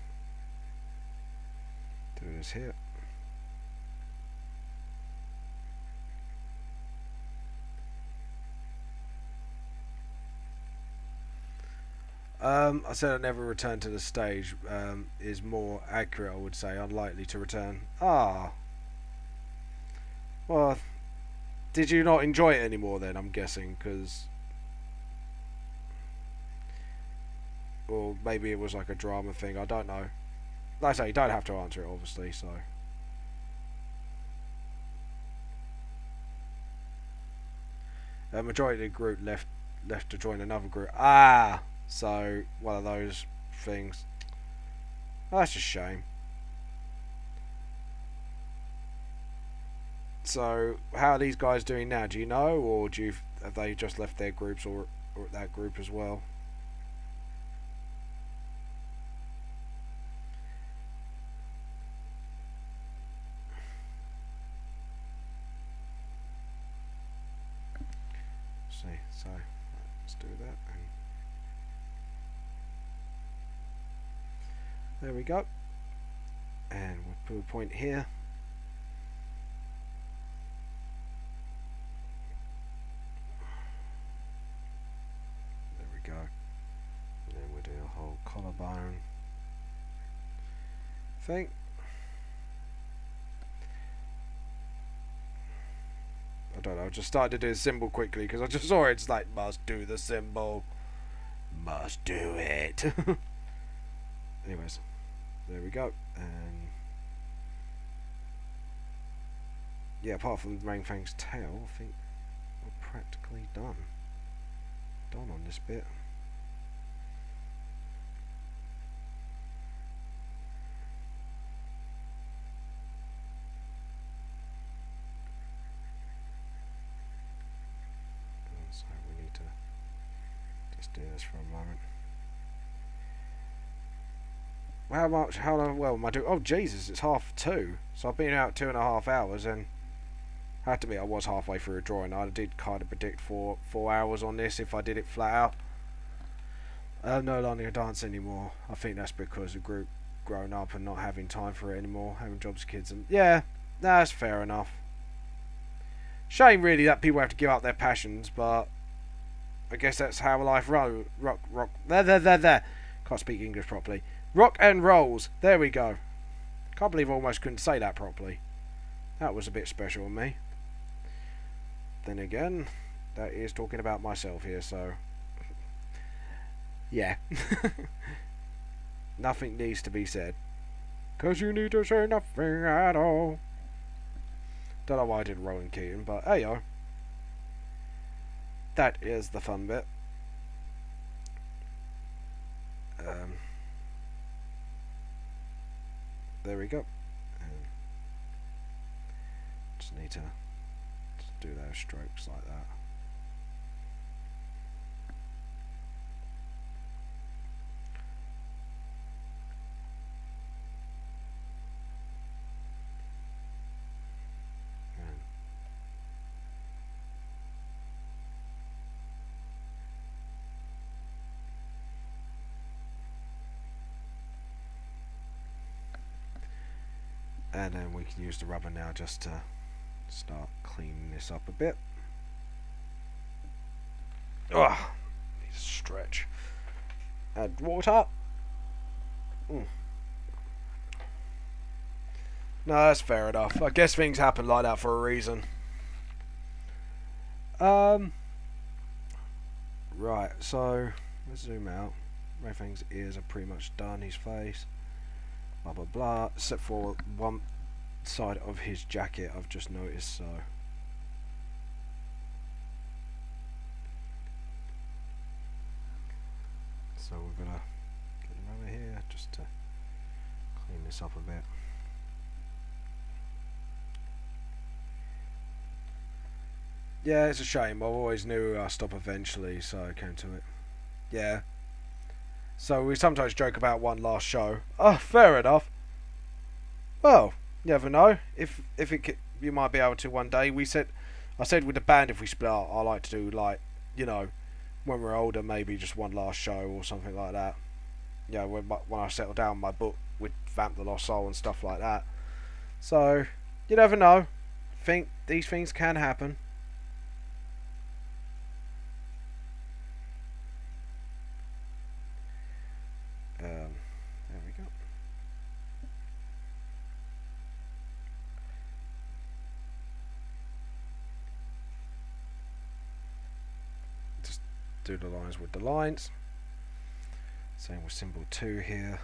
do this here. I said I'd never return to the stage. Is more accurate, I would say. Unlikely to return. Ah. Well, did you not enjoy it anymore then, I'm guessing? Because... Or maybe it was like a drama thing. I don't know. Like I say, you don't have to answer it, obviously, so... A majority of the group left to join another group. Ah! So, one of those things. Oh, that's a shame. So, how are these guys doing now? Do you know, or have they just left their groups, or that group as well? See, so let's do that. And there we go. And we'll put a point here. There we go. And then we'll do a whole collarbone thing. I don't know, I just started to do the symbol quickly because I just saw it. It's like, must do the symbol. Must do it. Anyways, there we go. And yeah, apart from Ranfang's tail, I think we're practically done. Done on this bit. So we need to just do this for a moment. How much? How long? Well, am I doing? Oh Jesus! It's 2:30. So I've been out 2.5 hours, and I have to admit I was halfway through a drawing. I did kind of predict 4 hours on this if I did it flat out. I'm no longer a dance anymore. I think that's because the group grown up and not having time for it anymore, having jobs, kids, and yeah, that's fair enough. Shame really that people have to give up their passions, but I guess that's how life rock. There. Can't speak English properly. Rock and rolls. There we go. Can't believe I almost couldn't say that properly. That was a bit special on me. Then again, that is talking about myself here, so yeah. Nothing needs to be said. 'Cause you need to say nothing at all. Don't know why I did Rowan Keaton, but hey yo. That is the fun bit. There we go. Just need to do those strokes like that. And then we can use the rubber now just to start cleaning this up a bit. Ugh, need to stretch. Add water. No, that's fair enough. I guess things happen like that for a reason. Right, so let's zoom out. Ranfang's ears are pretty much done, his face. Blah blah blah. Except for one side of his jacket I've just noticed, so. So we're gonna get him over here just to clean this up a bit. Yeah, it's a shame. I always knew I'd stop eventually, so I came to it. Yeah. So we sometimes joke about one last show. Oh, fair enough. Well, you never know. If you might be able to one day. I said with the band, if we split up, I like to do, like, you know, when we're older, maybe just one last show or something like that. Yeah, when I settle down my book with Vamp the Lost Soul and stuff like that. So you never know. Think these things can happen. There we go. Just do the lines with the lines. Same with symbol 2 here.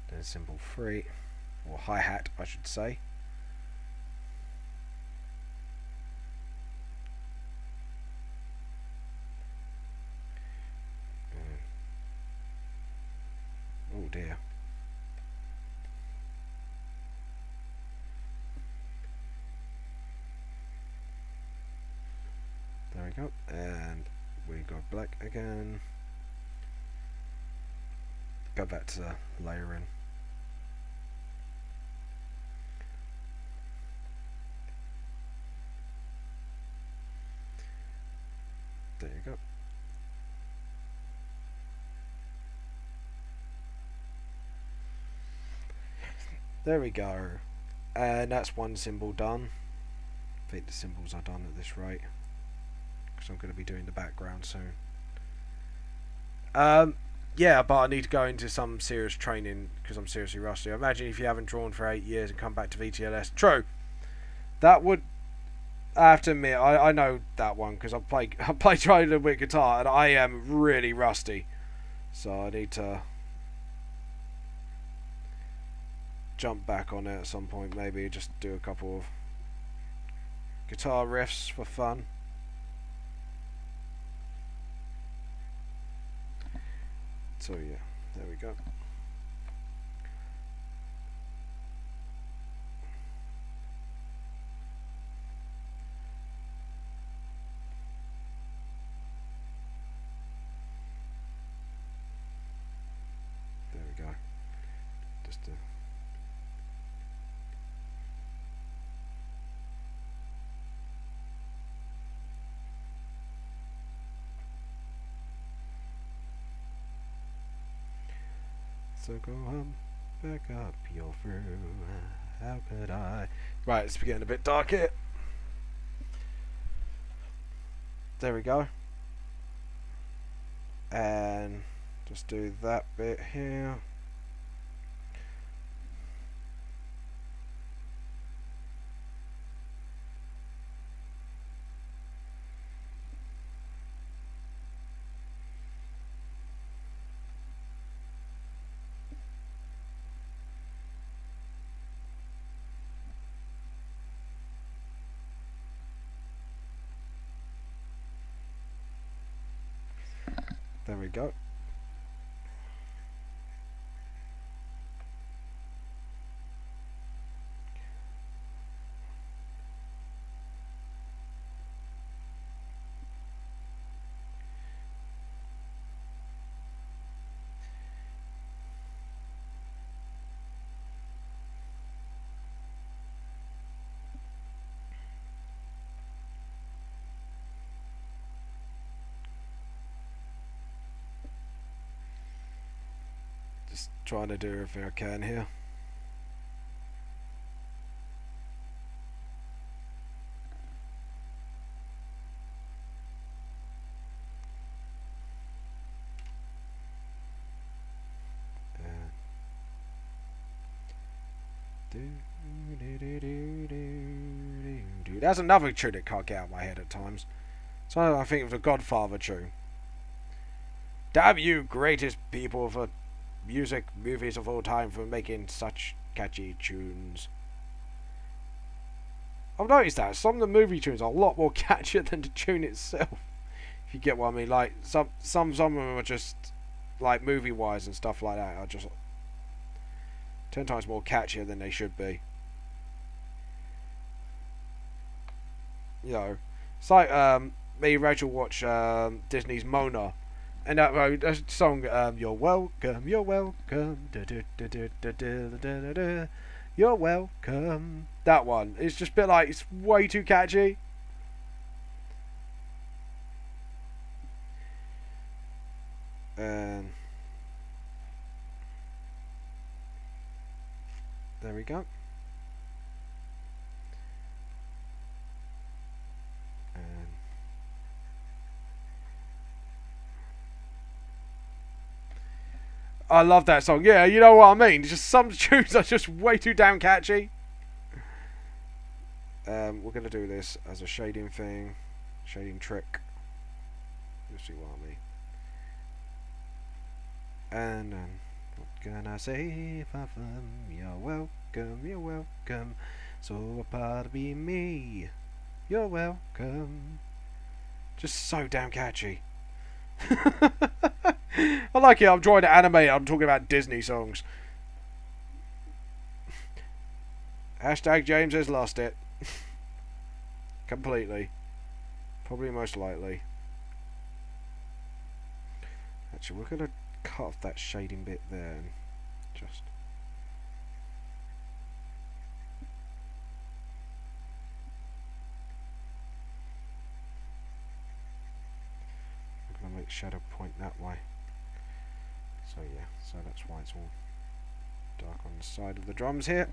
Then symbol 3, or hi-hat I should say. Oh dear. There we go, and we go black again. Go back to layering. There you go. There we go. And that's one symbol done. I think the symbols are done at this rate, because I'm going to be doing the background soon. Yeah, but I need to go into some serious training because I'm seriously rusty. Imagine if you haven't drawn for 8 years and come back to VTLS. True. That would... I have to admit, I know that one because I play training with guitar and I am really rusty. So I need to jump back on it at some point, maybe just do a couple of guitar riffs for fun. So yeah, there we go. There we go. Just so go on, back up your through. How could I? Right, it's getting a bit dark here. There we go. And just do that bit here. There we go. Just trying to do everything I can here. That's another tune that can't get out of my head at times. So I think of the Godfather tune. Damn you, greatest people for music movies of all time, for making such catchy tunes. I've noticed that some of the movie tunes are a lot more catchier than the tune itself. If you get what I mean, like some of them are just like movie wise and stuff like that are just 10 times more catchier than they should be. You know, it's like me and Rachel watch Disney's Mona, and that song, you're welcome, you're welcome, you're welcome. That one, it's just a bit like, it's way too catchy. There we go. I love that song. Yeah, you know what I mean. Just some tunes are just way too damn catchy. We're gonna do this as a shading thing, shading trick. You'll see what I mean. And what can I say? You're welcome. You're welcome. So a part of me. You're welcome. Just so damn catchy. I like it. I'm trying to animate. I'm talking about Disney songs. Hashtag James has lost it. Completely. Probably most likely. Actually, we're going to cut off that shading bit there. And just... I'm going to make shadow point that way. So yeah, so that's why it's all dark on the side of the drums here.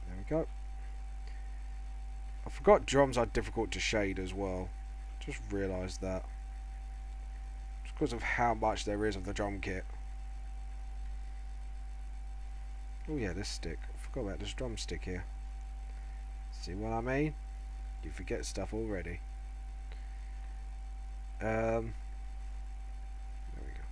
There we go. I forgot drums are difficult to shade as well. Just realised that. Just because of how much there is of the drum kit. Oh yeah, this stick. I forgot about this drumstick here. See what I mean? You forget stuff already. There we go.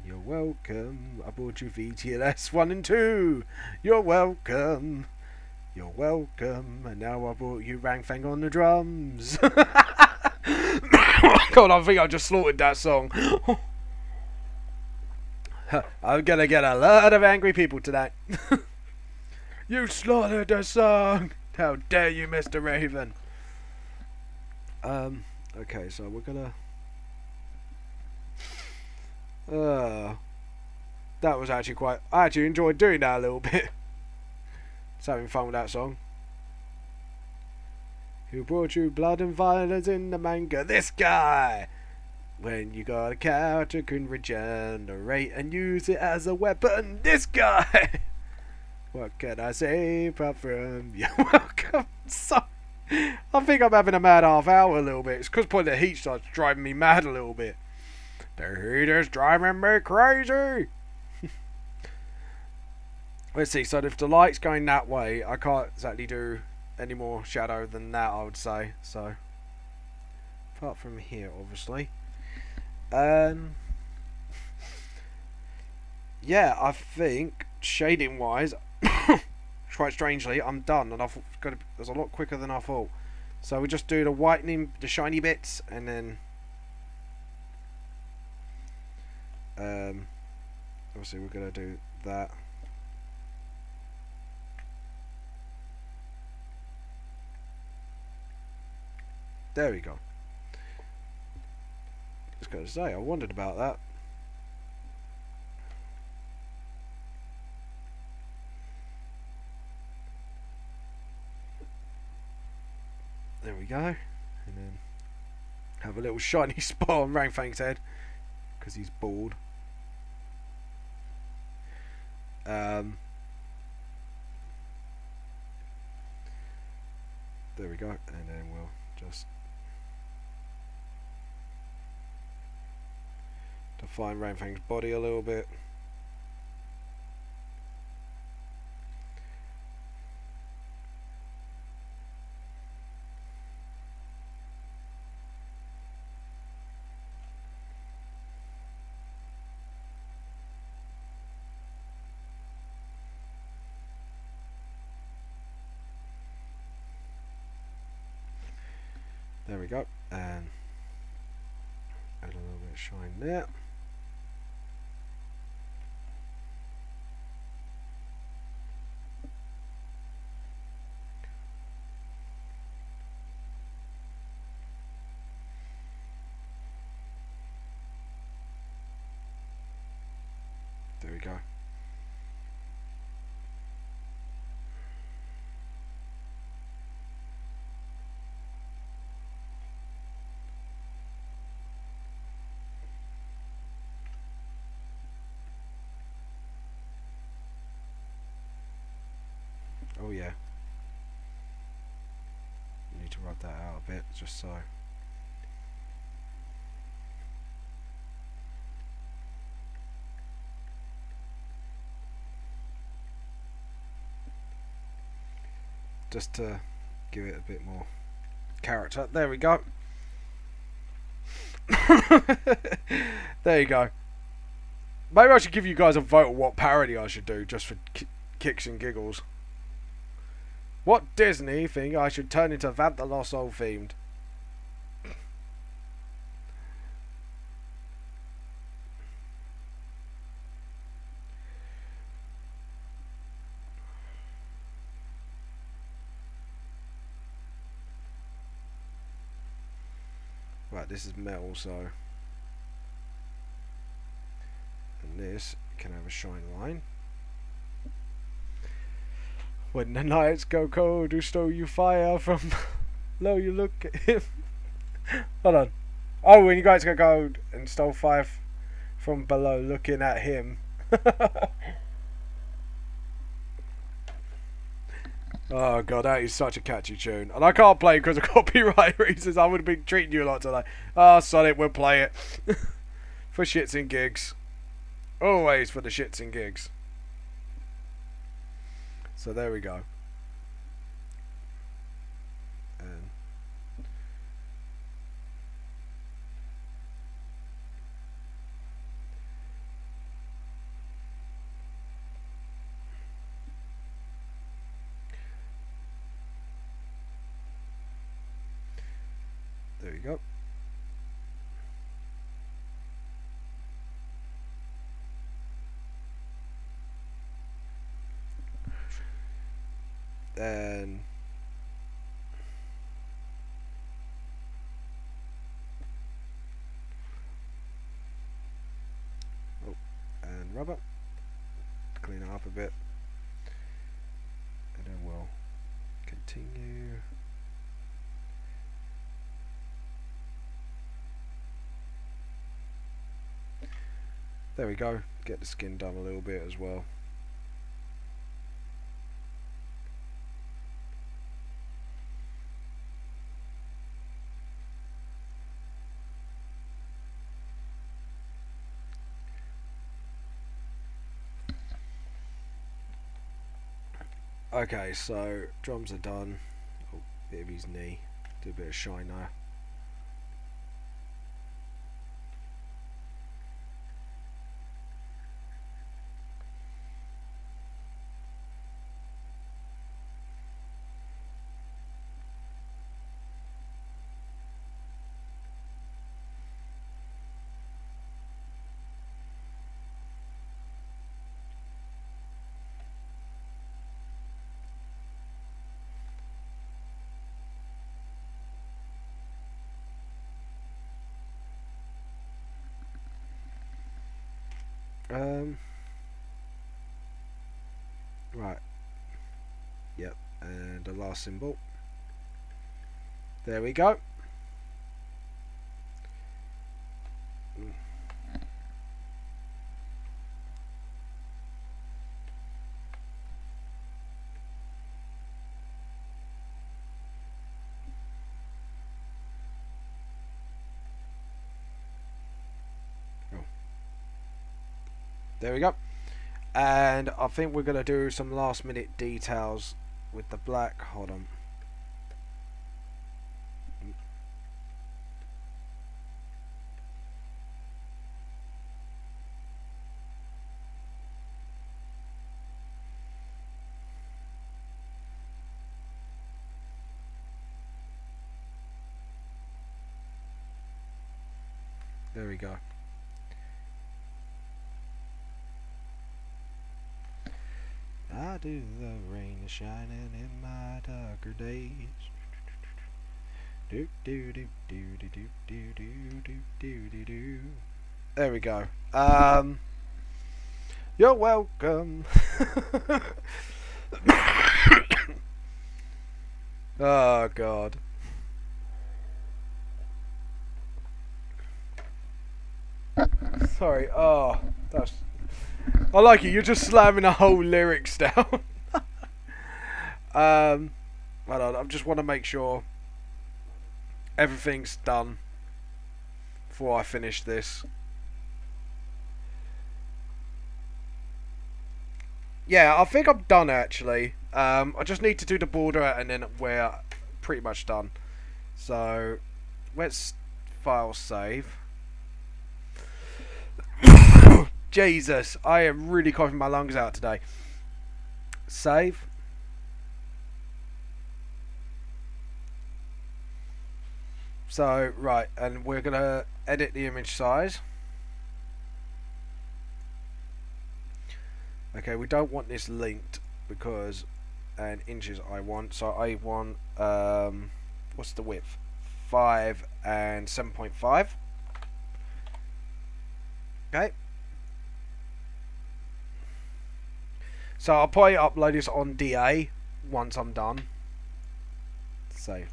You're welcome. I bought you VTLS 1 and 2. You're welcome. You're welcome. And now I brought you Ranfang on the drums. God, I think I just slaughtered that song. I'm gonna get a lot of angry people tonight. You slaughtered the song. How dare you, Mr. Raven? Okay, so we're gonna... that was actually quite... I actually enjoyed doing that a little bit. Just having fun with that song. Who brought you blood and violence in the manga? This guy! When you got a character can regenerate and use it as a weapon. This guy! What can I say apart from you're welcome? So, I think I'm having a mad half hour a little bit. It's because the heat starts driving me mad a little bit. The heat is driving me crazy! Let's see, so if the light's going that way, I can't exactly do any more shadow than that, I would say. So, apart from here, obviously. Yeah, I think shading wise, quite strangely, I'm done, and I've got to, it was a lot quicker than I thought. So we just do the whitening, the shiny bits, and then obviously we're gonna do that. There we go. Just going to say, I wondered about that. There we go. And then have a little shiny spot on Ranfang's head because he's bald. There we go, and then we'll just define Ranfang's body a little bit. There we go, and add a little bit of shine there. There we go. Oh yeah. You need to rub that out a bit, just so. Just to give it a bit more character. There we go. There you go. Maybe I should give you guys a vote on what parody I should do, just for kicks and giggles. What Disney thing I should turn into Vamp the Lost Soul themed? Right, this is metal, so, and this can have a shine line. When the nights go cold, who stole you fire from below? You look at him. Hold on. Oh, when you guys go cold and stole fire from below, looking at him. Oh god, that is such a catchy tune, and I can't play it because of copyright reasons. I would have been treating you a lot today. Ah, sod it, we'll play it for shits and gigs. Always for the shits and gigs. So there we go. And there you go. And and rubber, clean it up a bit, and then we'll continue. There we go, get the skin done a little bit as well. Okay, so drums are done. Oh, bit of his knee. Do a bit of shine there. Right. Yep. And the last symbol. There we go. There we go. And I think we're going to do some last minute details with the black. Hold on. There we go. I do the rain is shining in my darker days. Do do do do do do do do do do do. There we go. You're welcome. Oh God. Sorry. Oh, that's. I like it. You're just slamming the whole lyrics down. I just want to make sure everything's done before I finish this. Yeah, I think I'm done actually. I just need to do the border and then we're pretty much done. So let's file save. Jesus, I am really coughing my lungs out today. Save. So, right, and we're going to edit the image size. Okay, we don't want this linked because, and inches I want, so I want, what's the width? 5 and 7.5. Okay. So I'll probably upload this on DA once I'm done. Save.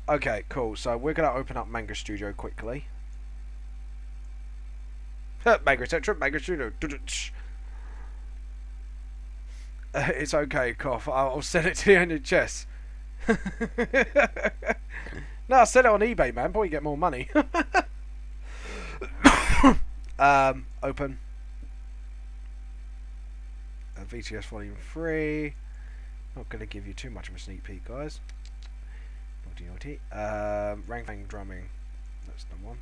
Okay, cool. So we're going to open up Manga Studio quickly. Manga Central, Manga Studio. It's okay, cough. I'll send it to the NHS. No, I'll sell it on eBay, man. Probably get more money. Open. VTS Volume 3. Not going to give you too much of a sneak peek, guys. Naughty, naughty. Ranfang drumming. That's the one.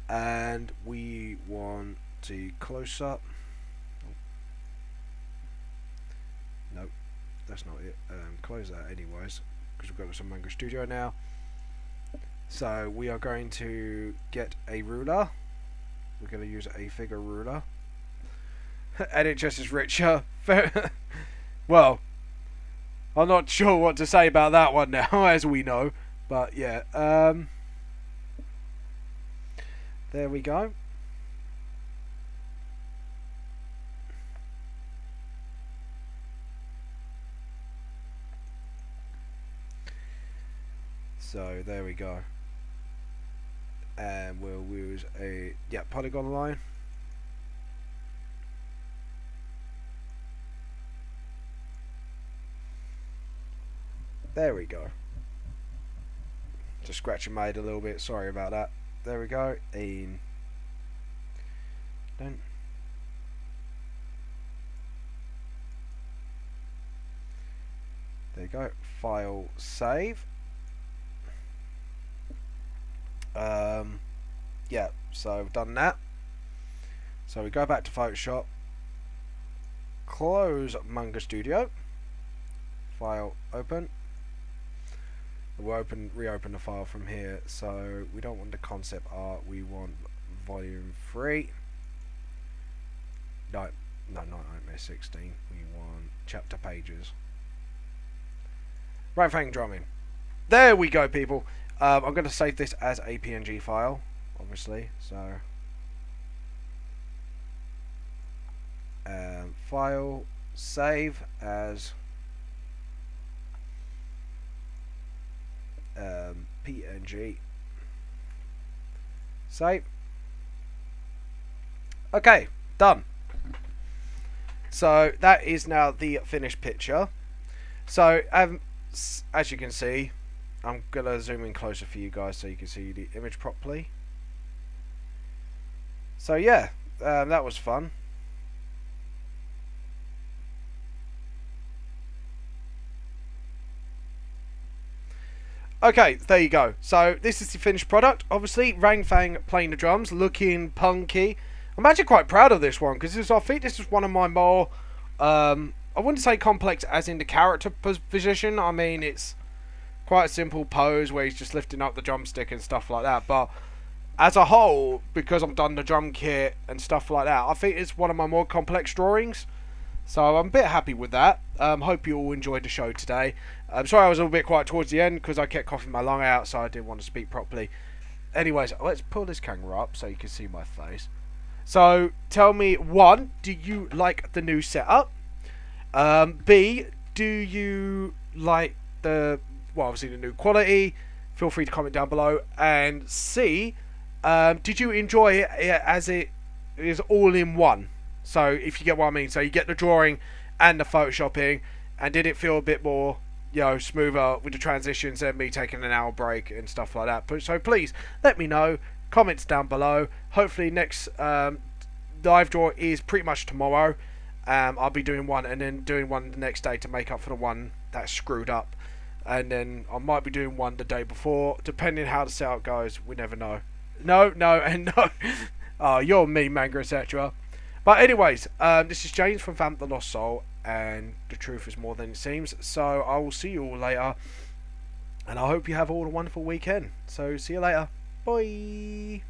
And we want the close up. Oh. Nope, that's not it. Close that anyways, because we've got some Manga Studio now. So we are going to get a ruler. We're going to use a figure ruler. NHS is richer. Well, I'm not sure what to say about that one now, as we know. But yeah, there we go. So there we go. And we'll use a polygon line. There we go. Just scratching my head a little bit, sorry about that. There we go. In done. There you go. File save. Yeah, so I've done that. So we go back to Photoshop, close Manga Studio, file open. We'll reopen the file from here. So we don't want the concept art, we want volume 3. No, not Nightmare 16. We want chapter pages. Ranfang drumming. There we go, people. I'm going to save this as a PNG file, obviously. So, file, save as PNG. Save. Okay, done. So that is now the finished picture. So as you can see, I'm gonna zoom in closer for you guys so you can see the image properly. So yeah, that was fun. Okay, there you go. So this is the finished product. Obviously, Ranfang playing the drums, looking punky. I'm actually quite proud of this one because I think this is one of my more, I wouldn't say complex as in the character position. I mean, it's quite a simple pose where he's just lifting up the drumstick and stuff like that. But as a whole, because I've done the drum kit and stuff like that, I think it's one of my more complex drawings. So I'm a bit happy with that. Hope you all enjoyed the show today. I'm sorry I was a little bit quiet towards the end because I kept coughing my lung out, so I didn't want to speak properly. Anyways, let's pull this camera up so you can see my face. So tell me, 1, do you like the new setup? B, do you like obviously the new quality? Feel free to comment down below. And C, did you enjoy it as it is all in one? So if you get what I mean, so you get the drawing and the photoshopping, and did it feel a bit more, smoother with the transitions than me taking an hour break and stuff like that? So please let me know. Comments down below. Hopefully next live draw is pretty much tomorrow. I'll be doing one and then doing one the next day to make up for the one that's screwed up, and then I might be doing one the day before, depending how the setup goes. We never know. No, and no. Oh, you're me, manga, etc. But anyways, this is James from Vamp the Lost Soul, and the truth is more than it seems. So I will see you all later, and I hope you have all a wonderful weekend. So see you later. Bye.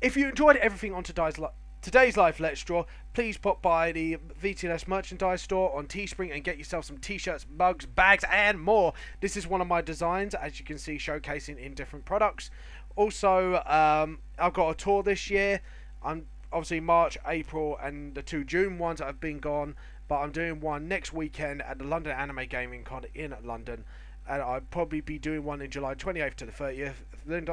If you enjoyed everything on today's live Let's Draw, please pop by the VTLS merchandise store on Teespring and get yourself some t-shirts, mugs, bags and more. This is one of my designs, as you can see, showcasing in different products. Also, I've got a tour this year. I'm obviously March, April and the 2 June ones have been gone, but I'm doing one next weekend at the London Anime Gaming Con in London, and I'll probably be doing one in July 28th to the 30th,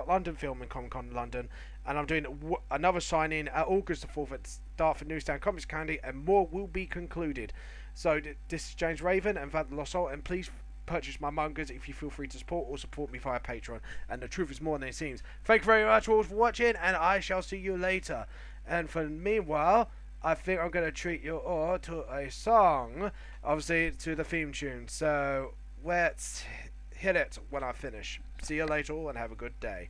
London Film and Comic Con London, and I'm doing another sign-in at August the 4th at Dartford Newsstand Comics Candy, and more will be concluded. So this is James Raven and Vamp the Lost Soul, and please purchase my mangas if you feel free to support me via Patreon, and the truth is more than it seems. Thank you very much all for watching, and I shall see you later. And for meanwhile, I think I'm going to treat you all to a song, obviously to the theme tune. So let's hit it when I finish. See you later all and have a good day.